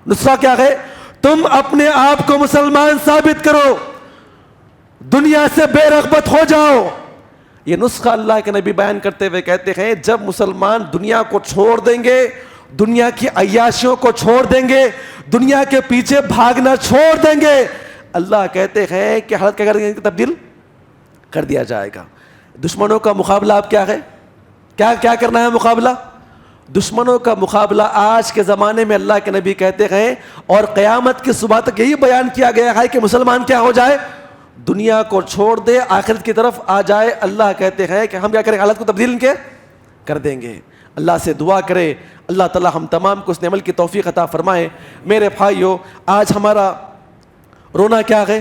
نسخہ کیا ہے, تم اپنے آپ کو مسلمان ثابت کرو, دنیا سے بے رغبت ہو جاؤ. یہ نسخہ اللہ کے نبی بیان کرتے ہوئے کہتے ہیں جب مسلمان دنیا کو چھوڑ دیں گے, دنیا کی عیاشیوں کو چھوڑ دیں گے, دنیا کے پیچھے بھاگنا چھوڑ دیں گے, اللہ کہتے ہیں کہ حالت کیا کر دیں گے, تبدیل کر دیا جائے گا. دشمنوں کا مقابلہ اب کیا ہے, کیا کرنا ہے مقابلہ؟ دشمنوں کا مقابلہ آج کے زمانے میں اللہ کے نبی کہتے ہیں اور قیامت کی صبح تک یہی بیان کیا گیا ہے کہ مسلمان کیا ہو جائے, دنیا کو چھوڑ دے, آخرت کی طرف آ جائے. اللہ کہتے ہیں کہ ہم کیا کریں, حالت کو تبدیل کر دیں گے. اللہ سے دعا کرے اللہ تعالی ہم تمام کو اس عمل کی توفیق عطا فرمائے. میرے بھائیو, آج ہمارا رونا کیا ہے,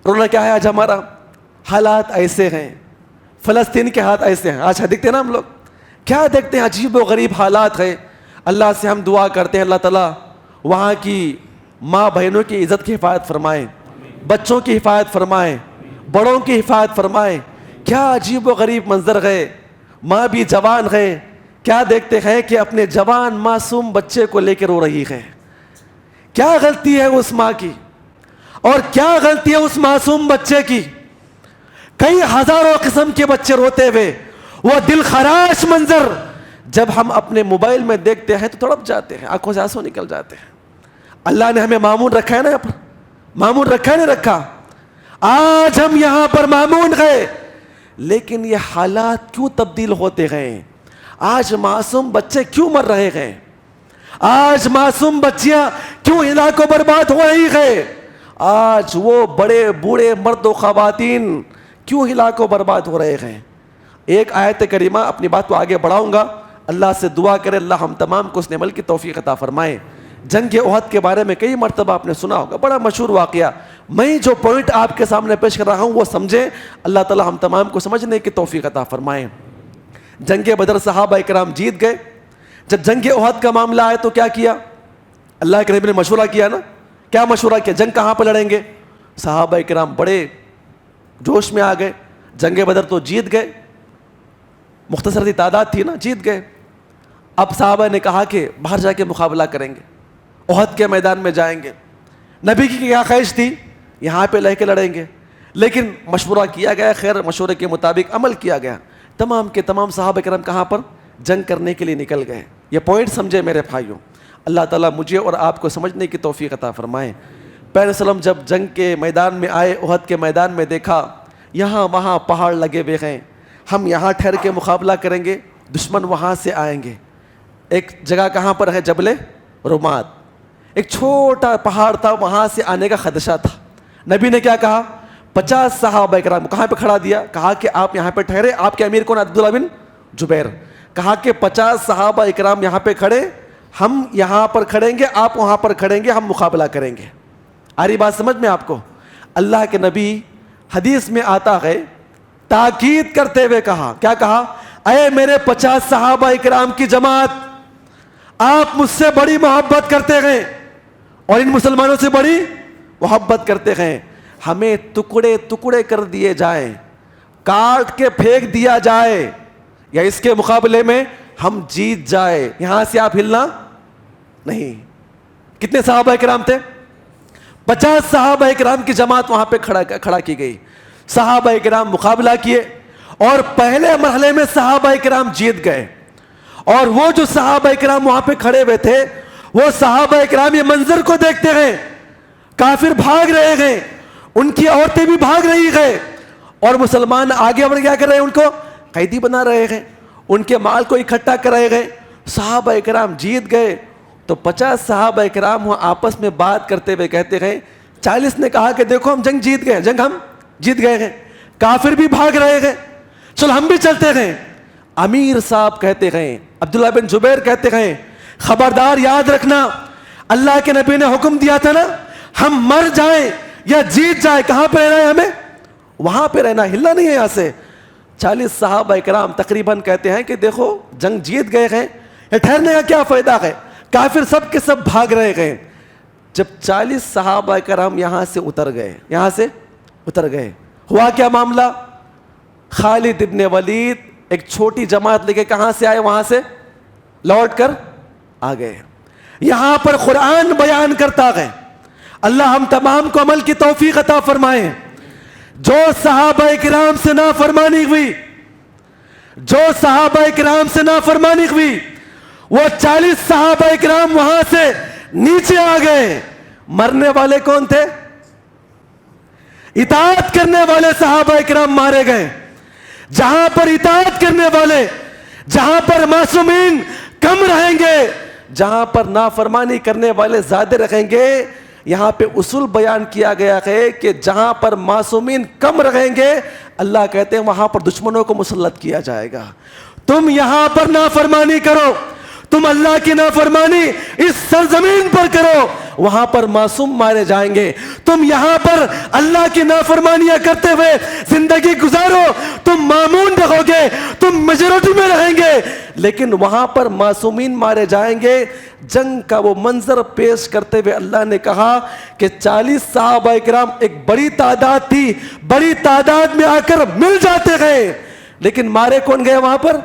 رونا کیا ہے آج ہمارا؟ حالات ایسے ہیں, فلسطین کے حالات ایسے ہیں. آج دیکھتے ہیں نا ہم لوگ, کیا دیکھتے ہیں, عجیب و غریب حالات ہے. اللہ سے ہم دعا کرتے ہیں اللہ تعالیٰ وہاں کی ماں بہنوں کی عزت کی حفاظت فرمائے, بچوں کی حفاظت فرمائے, بڑوں کی حفاظت فرمائے. کیا عجیب و غریب منظر ہے, ماں بھی جوان ہے, کیا دیکھتے ہیں کہ اپنے جوان معصوم بچے کو لے کے رو رہی ہے. کیا غلطی ہے اس ماں کی اور کیا غلطی ہے اس معصوم بچے کی. کئی ہزاروں قسم کے بچے روتے ہوئے, وہ دل خراش منظر جب ہم اپنے موبائل میں دیکھتے ہیں تو تڑپ جاتے ہیں, آنکھوں سے آنسو نکل جاتے ہیں. اللہ نے ہمیں معمون رکھا ہے نا, یہاں پر معمون رکھا ہے نہیں رکھا. آج ہم یہاں پر معمون گئے, لیکن یہ حالات کیوں تبدیل ہوتے گئے؟ آج معصوم بچے کیوں مر رہے ہیں؟ آج معصوم بچیاں کیوں ہلاک و برباد ہو رہی ہیں؟ آج وہ بڑے بوڑھے مرد و خواتین کیوں ہلاک و برباد ہو رہے ہیں؟ ایک آیت کریمہ اپنی بات کو آگے بڑھاؤں گا. اللہ سے دعا کرے اللہ ہم تمام کو اس عمل کی توفیق عطا فرمائے. جنگ احد کے بارے میں کئی مرتبہ آپ نے سنا ہوگا, بڑا مشہور واقعہ. میں جو پوائنٹ آپ کے سامنے پیش کر رہا ہوں وہ سمجھیں, اللہ تعالی ہم تمام کو سمجھنے کی توفیق عطا فرمائے. جنگ بدر صحابہ کرام جیت گئے. جب جنگ احد کا معاملہ آئے تو کیا کیا؟ اللہ کے نبی نے مشورہ کیا نا, کیا مشورہ کیا؟ جنگ کہاں پہ لڑیں گے؟ صحابہ کرام بڑے جوش میں آ گئے. جنگ بدر تو جیت گئے, مختصر سی تعداد تھی نا, جیت گئے. اب صحابہ نے کہا کہ باہر جا کے مقابلہ کریں گے, احد کے میدان میں جائیں گے. نبی کی کیا خواہش تھی؟ یہاں پہ لہ کے لڑیں گے. لیکن مشورہ کیا گیا, خیر مشورے کے مطابق عمل کیا گیا. تمام کے تمام صحابہ کرام کہاں پر؟ جنگ کرنے کے لیے نکل گئے. یہ پوائنٹ سمجھے میرے بھائیوں, اللہ تعالیٰ مجھے اور آپ کو سمجھنے کی توفیق عطا فرمائے. پیغمبر صلی اللہ علیہ وسلم جب جنگ کے میدان میں آئے, احد کے میدان میں دیکھا یہاں وہاں پہاڑ لگے ہوئے ہیں, ہم یہاں ٹھہر کے مقابلہ کریں گے, دشمن وہاں سے آئیں گے. ایک جگہ کہاں پر ہے؟ جبل رمات, ایک چھوٹا پہاڑ تھا, وہاں سے آنے کا خدشہ تھا. نبی نے کیا کہا؟ 50 صحابہ کرام کہاں پہ کھڑا دیا؟ کہا کہ آپ یہاں پہ ٹھہرے. آپ کے امیر کون؟ عبداللہ بن جبیر. کہا کہ 50 صحابہ کرام یہاں پہ کھڑے, ہم یہاں پر کھڑیں گے, آپ وہاں پر کھڑیں گے, ہم مقابلہ کریں گے. آ رہی بات سمجھ میں آپ کو؟ اللہ کے نبی حدیث میں آتا ہے, تاکید کرتے ہوئے کہا, کیا کہا؟ اے میرے 50 صحابہ کرام کی جماعت, آپ مجھ سے بڑی محبت کرتے ہیں اور ان مسلمانوں سے بڑی محبت کرتے ہیں. ہمیں ٹکڑے ٹکڑے کر دیے جائیں, کاٹ کے پھینک دیا جائے, یا اس کے مقابلے میں ہم جیت جائے, یہاں سے آپ ہلنا نہیں. کتنے صحابہ کرام تھے؟ 50 صحابہ کرام کی جماعت وہاں پہ کھڑا کی گئی. صحابہ کرام مقابلہ کیے اور پہلے مرحلے میں صحابہ کرام جیت گئے. اور وہ جو صحابہ کرام وہاں پہ کھڑے ہوئے تھے, وہ صحابہ کرام یہ منظر کو دیکھتے ہیں, کافر بھاگ رہے ہیں, ان کی عورتیں بھی بھاگ رہی ہیں, اور مسلمان آگے بڑھ کیا کر رہے ہیں؟ ان کو قیدی بنا رہے ہیں, ان کے مال کو اکٹھا کر رہے ہیں. صحابہ کرام جیت گئے تو 50 صحابہ کرام وہاں آپس میں بات کرتے ہوئے کہتے ہیں, 40 نے کہا کہ دیکھو ہم جنگ جیت گئے, جنگ ہم جیت گئے ہیں, کافر بھی بھاگ رہے ہیں, چلو ہم بھی چلتے ہیں. امیر صاحب کہتے ہیں, عبداللہ بن جبیر کہتے ہیں, خبردار یاد رکھنا, اللہ کے نبی نے حکم دیا تھا نا, ہم مر جائیں یا جیت جائیں, کہاں پہ رہنا ہے ہمیں؟ وہاں پہ رہنا, ہلنا نہیں ہے یہاں سے. 40 صحابہ کرام تقریباً کہتے ہیں کہ دیکھو جنگ جیت گئے ہیں, یہ ٹھہرنے کا کیا فائدہ ہے, کافر سب کے سب بھاگ رہے ہیں. جب 40 صحابہ کرام یہاں سے اتر گئے, ہوا کیا معاملہ؟ خالد ابن ولید ایک چھوٹی جماعت لے کے کہاں سے آئے؟ وہاں سے لوٹ کر آ گئے. یہاں پر قرآن بیان کرتا ہے. اللہ ہم تمام کو عمل کی توفیق عطا فرمائے. جو صحابہ کرام سے نافرمانی ہوئی, جو صحابہ کرام سے نافرمانی ہوئی, وہ 40 صحابہ کرام وہاں سے نیچے آ گئے. مرنے والے کون تھے؟ اطاعت کرنے والے صحابہ کرام مارے گئے. جہاں پر اطاعت کرنے والے, جہاں پر معصومین کم رہیں گے, جہاں پر نافرمانی کرنے والے زیادہ رہیں گے, یہاں پہ اصول بیان کیا گیا ہے کہ جہاں پر معصومین کم رہیں گے, اللہ کہتے ہیں وہاں پر دشمنوں کو مسلط کیا جائے گا. تم یہاں پر نافرمانی کرو, تم اللہ کی نافرمانی اس سرزمین پر کرو, وہاں پر معصوم مارے جائیں گے. تم یہاں پر اللہ کی نافرمانیاں کرتے ہوئے زندگی گزارو, تم معمون رہو گے, تم میجورٹی میں رہیں گے, لیکن وہاں پر معصومین مارے جائیں گے. جنگ کا وہ منظر پیش کرتے ہوئے اللہ نے کہا کہ 40 صحابہ کرام ایک بڑی تعداد تھی, بڑی تعداد میں آ کر مل جاتے گئے, لیکن مارے کون گئے؟ وہاں پر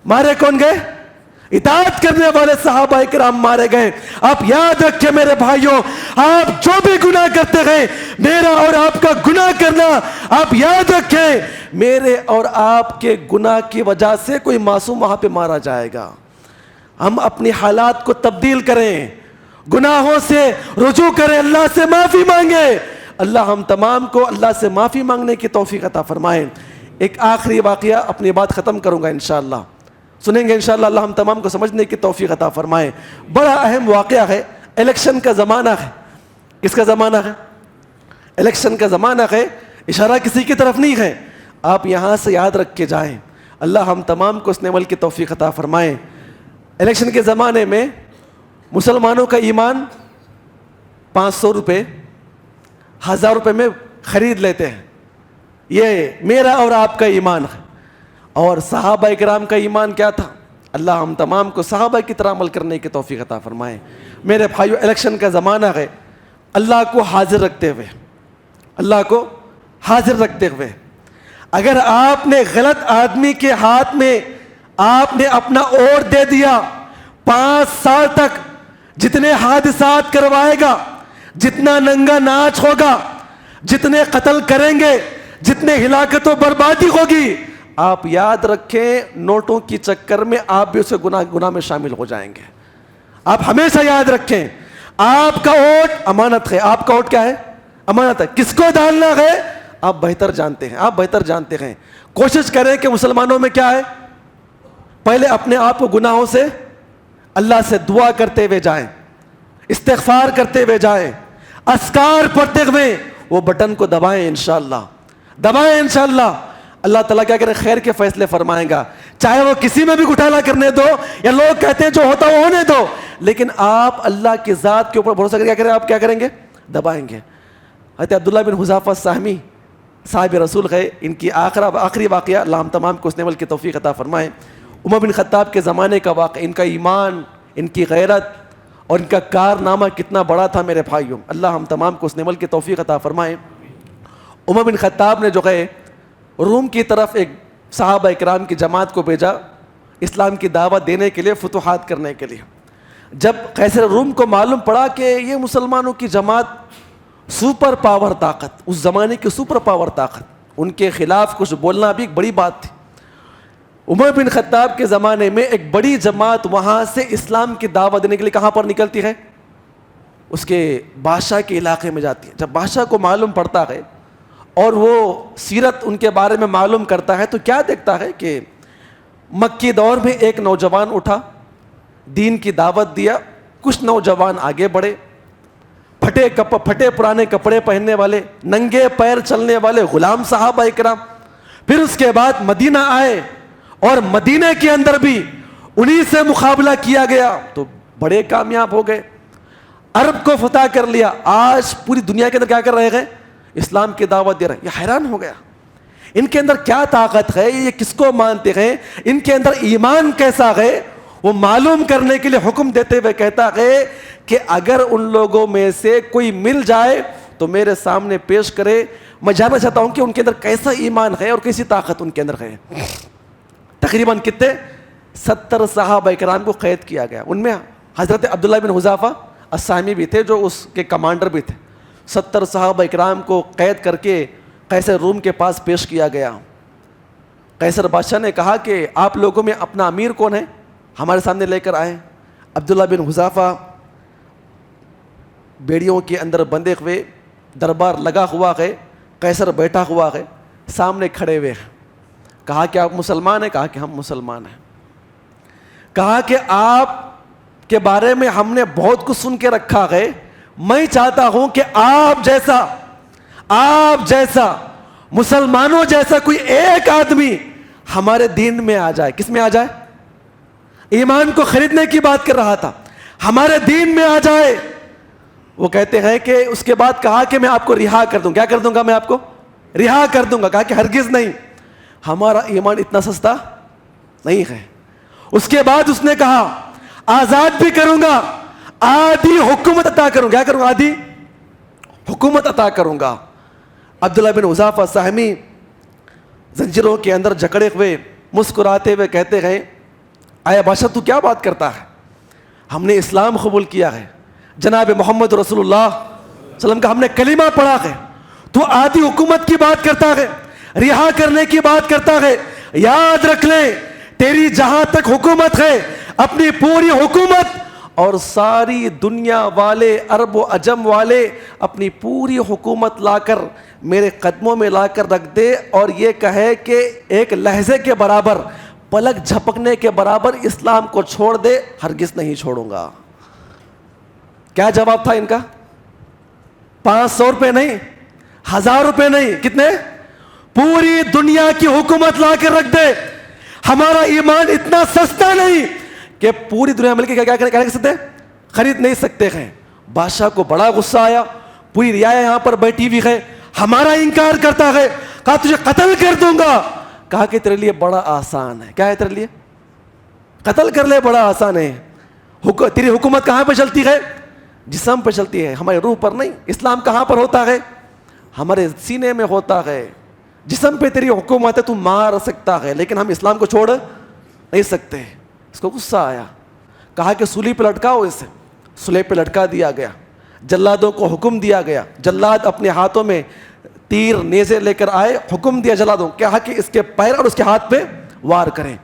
مارے کون گئے؟ اطاعت کرنے والے صحابہ کرام مارے گئے. آپ یاد رکھیں میرے بھائیوں, آپ جو بھی گناہ کرتے ہیں, میرا اور آپ کا گناہ کرنا, آپ یاد رکھیں میرے اور آپ کے گناہ کی وجہ سے کوئی معصوم وہاں پہ مارا جائے گا. ہم اپنی حالات کو تبدیل کریں, گناہوں سے رجوع کریں, اللہ سے معافی مانگیں. اللہ ہم تمام کو اللہ سے معافی مانگنے کی توفیق عطا فرمائیں. ایک آخری واقعہ, اپنی بات ختم کروں گا انشاءاللہ, سنیں گے انشاءاللہ. اللہ ہم تمام کو سمجھنے کی توفیق عطا فرمائے. بڑا اہم واقعہ ہے, الیکشن کا زمانہ ہے. کس کا زمانہ ہے؟ الیکشن کا زمانہ ہے. اشارہ کسی کی طرف نہیں ہے, آپ یہاں سے یاد رکھ کے جائیں. اللہ ہم تمام کو اس عمل کی توفیق عطا فرمائے. الیکشن کے زمانے میں مسلمانوں کا ایمان 500 روپے 1000 روپے میں خرید لیتے ہیں. یہ میرا اور آپ کا ایمان ہے. اور صحابہ کرام کا ایمان کیا تھا؟ اللہ ہم تمام کو صحابہ کی طرح عمل کرنے کی توفیق عطا فرمائے. میرے بھائیو، الیکشن کا زمانہ ہے. اللہ کو حاضر رکھتے ہوئے، اللہ کو حاضر رکھتے ہوئے، اگر آپ نے غلط آدمی کے ہاتھ میں آپ نے اپنا ووٹ دے دیا، 5 سال تک جتنے حادثات کروائے گا، جتنا ننگا ناچ ہوگا، جتنے قتل کریں گے، جتنے ہلاکت و بربادی ہوگی، آپ یاد رکھیں نوٹوں کی چکر میں آپ بھی اسے گناہ میں شامل ہو جائیں گے. آپ ہمیشہ یاد رکھیں آپ کا ووٹ امانت ہے. آپ کا ووٹ کیا ہے؟ امانت ہے. کس کو ڈالنا ہے آپ بہتر جانتے ہیں، آپ بہتر جانتے ہیں. کوشش کریں کہ مسلمانوں میں کیا ہے، پہلے اپنے آپ کو گناہوں سے اللہ سے دعا کرتے ہوئے جائیں، استغفار کرتے ہوئے جائیں، اذکار پڑھتے ہوئے وہ بٹن کو دبائیں. انشاءاللہ دبائیں انشاءاللہ. اللہ تعالیٰ کیا کرے، خیر کے فیصلے فرمائیں گا. چاہے وہ کسی میں بھی گھوٹالا کرنے دو، یا لوگ کہتے ہیں جو ہوتا وہ ہونے دو، لیکن آپ اللہ کی ذات کے اوپر بھروسہ کر کے کیا کریں، آپ کیا کریں گے، دبائیں گے. حضرت عبداللہ بن حذافہ سہمی صاحب رسول ہے، ان کی آخری واقعہ، اللہ ہم تمام کو اس عمل کی توفیق عطا فرمائے. عمر بن خطاب کے زمانے کا واقعہ، ان کا ایمان، ان کی غیرت اور ان کا کارنامہ کتنا بڑا تھا میرے بھائیوں. اللہ ہم تمام کو اس عمل کی توفیق عطا فرمائے. عمر بن خطاب نے جو ہے روم کی طرف ایک صحابہ اکرام کی جماعت کو بھیجا اسلام کی دعوت دینے کے لیے، فتوحات کرنے کے لیے. جب قیصر روم کو معلوم پڑا کہ یہ مسلمانوں کی جماعت سپر پاور طاقت، اس زمانے کی سپر پاور طاقت، ان کے خلاف کچھ بولنا بھی ایک بڑی بات تھی. عمر بن خطاب کے زمانے میں ایک بڑی جماعت وہاں سے اسلام کی دعوت دینے کے لیے کہاں پر نکلتی ہے، اس کے بادشاہ کے علاقے میں جاتی ہے. جب بادشاہ کو معلوم پڑتا ہے اور وہ سیرت ان کے بارے میں معلوم کرتا ہے تو کیا دیکھتا ہے کہ مکی دور میں ایک نوجوان اٹھا، دین کی دعوت دیا. کچھ نوجوان آگے بڑھے، پھٹے پرانے کپڑے پہننے والے، ننگے پیر چلنے والے غلام صحابہ اکرام. پھر اس کے بعد مدینہ آئے اور مدینہ کے اندر بھی انہی سے مقابلہ کیا گیا تو بڑے کامیاب ہو گئے، عرب کو فتح کر لیا. آج پوری دنیا کے اندر کیا کر رہے ہیں، اسلام کی دعوت دے رہے ہیں. یہ حیران ہو گیا، ان کے اندر کیا طاقت ہے، یہ کس کو مانتے ہیں، ان کے اندر ایمان کیسا ہے. وہ معلوم کرنے کے لیے حکم دیتے ہوئے کہتا ہے کہ اگر ان لوگوں میں سے کوئی مل جائے تو میرے سامنے پیش کرے. میں جاننا چاہتا ہوں کہ ان کے اندر کیسا ایمان ہے اور کیسی طاقت ان کے اندر ہے. تقریباً کتنے 70 صحابہ اکرام کو قید کیا گیا. ان میں حضرت عبداللہ بن حذافہ السہمی بھی تھے جو اس کے کمانڈر بھی تھے. 70 صحابہ اکرام کو قید کر کے قیصر روم کے پاس پیش کیا گیا. قیصر بادشاہ نے کہا کہ آپ لوگوں میں اپنا امیر کون ہے، ہمارے سامنے لے کر آئے. عبداللہ بن حذافہ بیڑیوں کے اندر بندے ہوئے، دربار لگا ہوا ہے، قیصر بیٹھا ہوا ہے، سامنے کھڑے ہوئے. کہا کہ آپ مسلمان ہیں، کہا کہ ہم مسلمان ہیں. کہا کہ آپ کے بارے میں ہم نے بہت کچھ سن کے رکھا ہے، میں چاہتا ہوں کہ آپ جیسا مسلمانوں جیسا کوئی ایک آدمی ہمارے دین میں آ جائے. کس میں آ جائے؟ ایمان کو خریدنے کی بات کر رہا تھا. ہمارے دین میں آ جائے. وہ کہتے ہیں کہ اس کے بعد کہا کہ میں آپ کو رہا کر دوں. کیا کر دوں گا؟ میں آپ کو رہا کر دوں گا. کہا کہ ہرگز نہیں، ہمارا ایمان اتنا سستا نہیں ہے. اس کے بعد اس نے کہا آزاد بھی کروں گا، آدھی حکومت عطا کروں گا. کیا کروں گا؟ آدھی حکومت عطا کروں گا. عبداللہ بن حذافہ سہمی زنجیروں کے اندر جکڑے ہوئے مسکراتے ہوئے کہتے ہیں آیا بادشاہ تو کیا بات کرتا ہے، ہم نے اسلام قبول کیا ہے، جناب محمد رسول اللہ صلی اللہ علیہ وسلم کا ہم نے کلمہ پڑھا ہے، تو آدھی حکومت کی بات کرتا ہے، رہا کرنے کی بات کرتا ہے. یاد رکھ لیں تیری جہاں تک حکومت ہے اپنی پوری حکومت اور ساری دنیا والے عرب و عجم والے اپنی پوری حکومت لا کر میرے قدموں میں لا کر رکھ دے اور یہ کہے کہ ایک لہجے کے برابر، پلک جھپکنے کے برابر اسلام کو چھوڑ دے، ہرگز نہیں چھوڑوں گا. کیا جواب تھا ان کا؟ 500 روپے نہیں، 1000 روپے نہیں، کتنے؟ پوری دنیا کی حکومت لا کر رکھ دے. ہمارا ایمان اتنا سستا نہیں کہ پوری دنیا مل کے کیا کر سکتے، خرید نہیں سکتے ہیں. بادشاہ کو بڑا غصہ آیا، پوری رعایا یہاں پر بیٹھی ہوئی ہے، ہمارا انکار کرتا ہے. کہا تجھے قتل کر دوں گا. کہا کہ تیرے لیے بڑا آسان ہے. کیا ہے تیرے لیے؟ قتل کر لے بڑا آسان ہے. تیری حکومت کہاں پہ چلتی ہے؟ جسم پہ چلتی ہے, ہماری روح پر نہیں. اسلام کہاں پر ہوتا ہے؟ ہمارے سینے میں ہوتا ہے. جسم پہ تیری حکومت ہے, تو مار سکتا ہے, لیکن ہم اسلام کو چھوڑ نہیں سکتے. اس کو غصہ آیا, کہا کہ سولی پہ لٹکاؤ اسے. سولی پہ لٹکا دیا گیا. جلادوں کو حکم دیا گیا, جلاد اپنے ہاتھوں میں تیر نیزے لے کر آئے, حکم دیا جلادوں, کہا کہ اس کے پیر اور اس کے ہاتھ پہ وار کریں.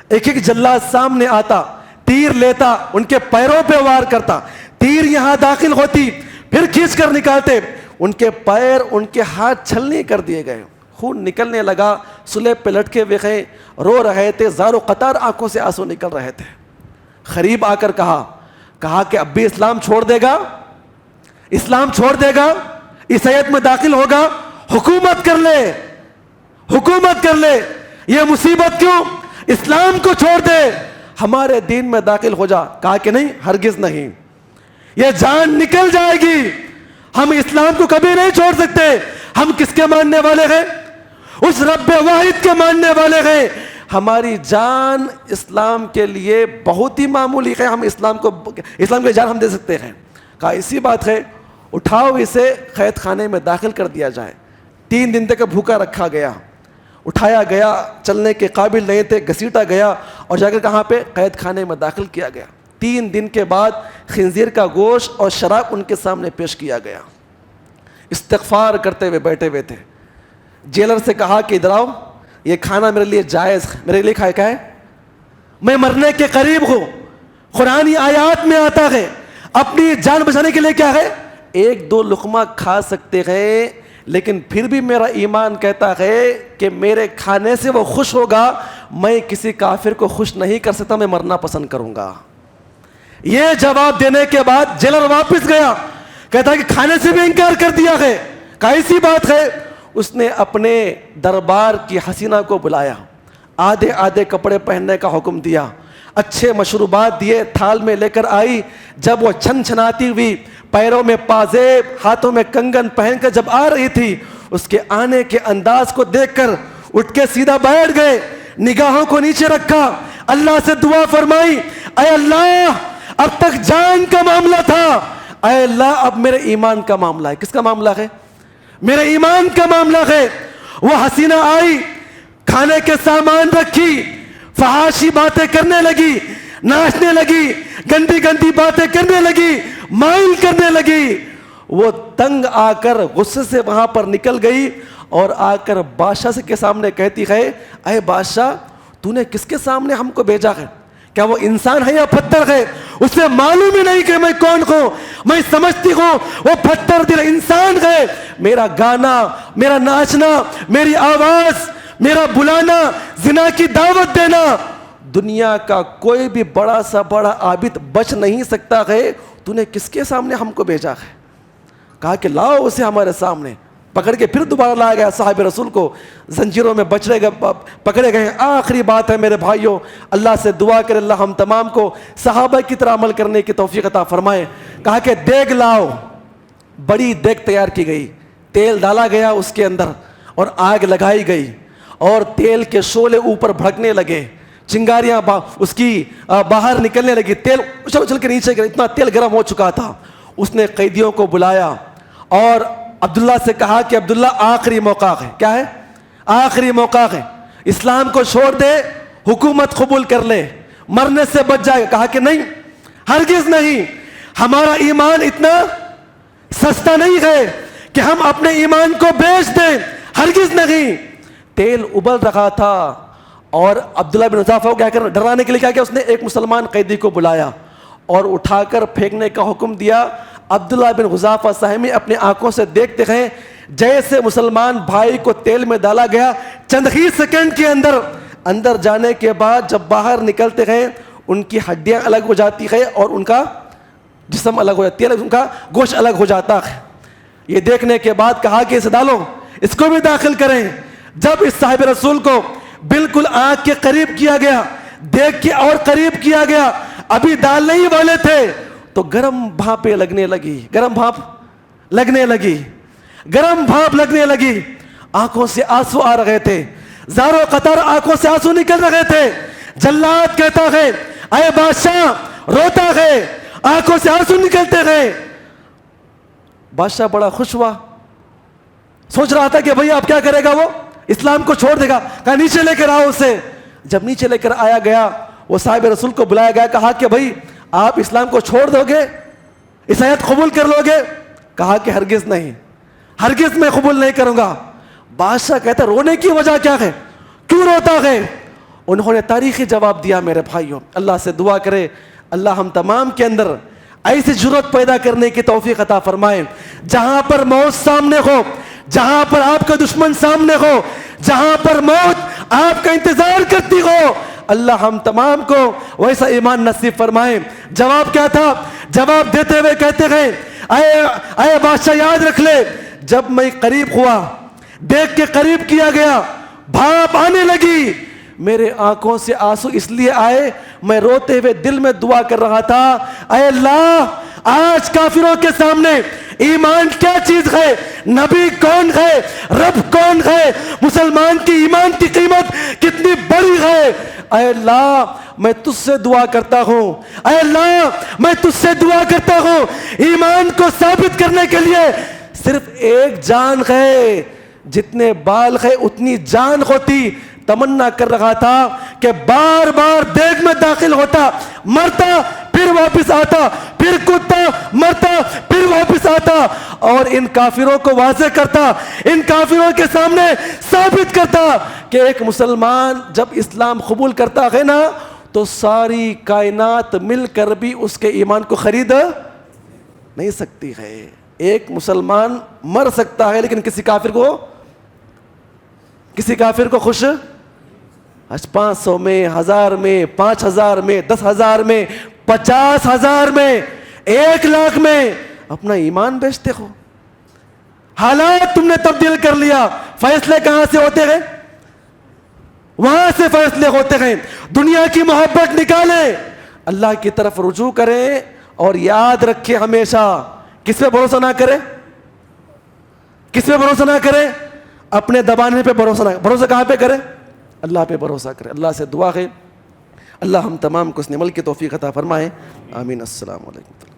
ایک ایک جلاد سامنے آتا, تیر لیتا, ان کے پیروں پہ وار کرتا, تیر یہاں داخل ہوتی, پھر کھینچ کر نکالتے, ان کے پیر ان کے ہاتھ چھلنی کر دیے گئے, خون نکلنے لگا, سلیب پہ لٹکے ہوئے رو رہے تھے, زارو قطار آنکھوں سے آنسو نکل رہے تھے. قریب آ کر کہا کہ اب بھی اسلام چھوڑ دے گا, اسلام چھوڑ دے گا, عیسائیت میں داخل ہوگا, حکومت کر لے, حکومت کر لے, یہ مصیبت کیوں, اسلام کو چھوڑ دے, ہمارے دین میں داخل ہو جا. کہا کہ نہیں, ہرگز نہیں, یہ جان نکل جائے گی, ہم اسلام کو کبھی نہیں چھوڑ سکتے. ہم کس کے ماننے والے ہیں؟ اس رب واحد کے ماننے والے ہیں. ہماری جان اسلام کے لیے بہت ہی معمولی ہے, ہم اسلام کے جان ہم دے سکتے ہیں. کہا اسی بات ہے, اٹھاؤ اسے قید خانے میں داخل کر دیا جائے. 3 دن تک بھوکا رکھا گیا, اٹھایا گیا, چلنے کے قابل نہیں تھے, گھسیٹا گیا اور جا کر کہاں پہ, قید خانے میں داخل کیا گیا. 3 دن کے بعد خنزیر کا گوشت اور شراب ان کے سامنے پیش کیا گیا. استغفار کرتے ہوئے بیٹھے ہوئے تھے. جیلر سے کہا کہ ادھر آؤ, یہ کھانا میرے لیے جائز, میرے لیے کھائے کا ہے, میں مرنے کے قریب ہوں, قرآنی آیات میں آتا ہے اپنی جان بچانے کے لیے کیا ہے, 1-2 لقمہ کھا سکتے ہیں, لیکن پھر بھی میرا ایمان کہتا ہے کہ میرے کھانے سے وہ خوش ہوگا, میں کسی کافر کو خوش نہیں کر سکتا, میں مرنا پسند کروں گا. یہ جواب دینے کے بعد جیلر واپس گیا, کہتا ہے کہ کھانے سے بھی انکار کر دیا ہے. کیسی بات ہے؟ اس نے اپنے دربار کی حسینہ کو بلایا, آدھے آدھے کپڑے پہننے کا حکم دیا, اچھے مشروبات دیے, تھال میں لے کر آئی. جب وہ چھن چھناتی ہوئی, پیروں میں پازیب, ہاتھوں میں کنگن پہن کر جب آ رہی تھی, اس کے آنے کے انداز کو دیکھ کر اٹھ کے سیدھا بیٹھ گئے, نگاہوں کو نیچے رکھا, اللہ سے دعا فرمائی, اے اللہ اب تک جان کا معاملہ تھا, اے اللہ اب میرے ایمان کا معاملہ ہے. کس کا معاملہ ہے؟ میرے ایمان کا معاملہ ہے. وہ حسینہ آئی, کھانے کے سامان رکھی, فحاشی باتیں کرنے لگی, ناچنے لگی, گندی گندی باتیں کرنے لگی, مائل کرنے لگی. وہ تنگ آ کر غصے سے وہاں پر نکل گئی اور آ کر بادشاہ کے سامنے کہتی ہے, اے بادشاہ تو نے کس کے سامنے ہم کو بھیجا ہے؟ کیا وہ انسان ہے یا پتھر ہے؟ اسے معلوم ہی نہیں کہ میں کون ہوں. میں سمجھتی ہوں وہ پتھر دل انسان ہے. میرا گانا, میرا ناچنا, میری آواز, میرا بلانا, زنا کی دعوت دینا, دنیا کا کوئی بھی بڑا سا بڑا عابد بچ نہیں سکتا ہے. تو نے کس کے سامنے ہم کو بھیجا ہے؟ کہا کہ لاؤ اسے ہمارے سامنے. پکڑ کے پھر دوبارہ لایا گیا صاحب رسول کو, زنجیروں میں پکڑے گئے. آخری بات ہے میرے بھائیوں, اللہ سے دعا کرے اللہ ہم تمام کو صحابہ کی طرح عمل کرنے کی توفیق عطا فرمائے. کہا کہ دیگ لاؤ. بڑی دیگ تیار کی گئی, تیل ڈالا گیا اس کے اندر اور آگ لگائی گئی, اور تیل کے شعلے اوپر بھڑکنے لگے, چنگاریاں اس کی باہر نکلنے لگی, تیل اچھل اچھل کے نیچے گرا, اتنا تیل گرم ہو چکا تھا. اس نے قیدیوں کو بلایا اور عبداللہ سے کہا کہ عبداللہ آخری موقع ہے. کیا ہے؟ آخری موقع ہے, اسلام کو چھوڑ دے, حکومت قبول کر لے, مرنے سے بچ جائے. کہا کہ نہیں, ہرگز نہیں, ہمارا ایمان اتنا سستا نہیں ہے کہ ہم اپنے ایمان کو بیچ دیں, ہرگز نہیں. تیل ابل رہا تھا اور عبداللہ بن حذافہ کو کیا کر ڈرانے کے لیے کیا کیا, اس نے ایک مسلمان قیدی کو بلایا اور اٹھا کر پھینکنے کا حکم دیا. عبداللہ بن حذافہ سہمی اپنے آنکھوں سے دیکھتے ہیں جیسے مسلمان بھائی کو تیل میں ڈالا گیا, چند ہی سیکنڈ کے اندر جانے کے بعد جب باہر نکلتے ہیں ان کی ہڈیاں الگ ہو جاتی ہے اور ان کا جسم الگ ہو جاتی ہے, ان کا گوشت الگ ہو جاتا ہے. یہ دیکھنے کے بعد کہا کہ اسے ڈالو, اس کو بھی داخل کریں. جب اس صاحب رسول کو بالکل آنکھ کے قریب کیا گیا, دیکھ کے اور قریب کیا گیا, ابھی ڈالنے ہی والے تھے تو گرم بھاپیں لگنے لگی, گرم بھاپ لگنے لگی. آنکھوں سے آنسو آ رہے تھے, زاروں قطار آنکھوں سے آنسو نکل رہے تھے. جلاد کہتا ہے اے بادشاہ، روتا ہے، آنکھوں سے آنسو نکلتے ہیں. بادشاہ بڑا خوش ہوا، سوچ رہا تھا کہ بھئی اب کیا کرے گا، وہ اسلام کو چھوڑ دے گا. کہا نیچے لے کر آؤ اسے. جب نیچے لے کر آیا گیا، وہ صاحب رسول کو بلایا گیا. کہا کہ بھئی آپ اسلام کو چھوڑ دو گے، عیسائیت قبول کر لو گے؟ کہا کہ ہرگز نہیں، ہرگز میں قبول نہیں کروں گا. بادشاہ کہتا رونے کی وجہ کیا ہے، کیوں روتا ہے؟ انہوں نے تاریخی جواب دیا. میرے بھائیوں، اللہ سے دعا کرے اللہ ہم تمام کے اندر ایسی جرت پیدا کرنے کی توفیق عطا فرمائے، جہاں پر موت سامنے ہو، جہاں پر آپ کا دشمن سامنے ہو، جہاں پر موت آپ کا انتظار کرتی ہو، اللہ ہم تمام کو ویسا ایمان نصیب فرمائے. جواب کیا تھا؟ جواب دیتے ہوئے کہتے ہیں اے بادشاہ یاد رکھ لے، جب میں قریب ہوا، دیکھ کے قریب کیا گیا، بھاپ آنے لگی، میرے آنکھوں سے آنسو اس لیے آئے، میں روتے ہوئے دل میں دعا کر رہا تھا، اے اللہ آج کافروں کے سامنے ایمان کیا چیز ہے، نبی کون ہے، رب کون ہے، مسلمان کی ایمان کی قیمت کتنی بڑی ہے. اے اللہ میں تجھ سے دعا کرتا ہوں، اے اللہ میں تجھ سے دعا کرتا ہوں، ایمان کو ثابت کرنے کے لیے صرف ایک جان ہے، جتنے بال ہے اتنی جان ہوتی. تمنا کر رہا تھا کہ بار بار دیگ میں داخل ہوتا، مرتا پھر واپس آتا، پھر کودتا، مرتا پھر واپس آتا، اور ان کافروں کو واضح کرتا، ان کافروں کے سامنے ثابت کرتا کہ ایک مسلمان جب اسلام قبول کرتا ہے نا تو ساری کائنات مل کر بھی اس کے ایمان کو خرید نہیں سکتی ہے. ایک مسلمان مر سکتا ہے لیکن کسی کافر کو خوش 500 میں، 1000 میں، 5000 میں، 10,000 میں، 50,000 میں، 1,00,000 میں اپنا ایمان بیچتے ہو. حالات تم نے تبدیل کر لیا. فیصلے کہاں سے ہوتے ہیں؟ وہاں سے فیصلے ہوتے ہیں. دنیا کی محبت نکالیں، اللہ کی طرف رجوع کریں، اور یاد رکھیں ہمیشہ کس پہ بھروسہ نہ کریں، کس پہ بھروسہ نہ کریں، اپنے دبانے پہ بھروسہ نہ، بھروسہ کہاں پہ کریں؟ اللہ پہ بھروسہ کریں. اللہ سے دعا ہے اللہ ہم تمام کو اس نے عمل کی توفیق عطا فرمائے. آمین. السلام علیکم.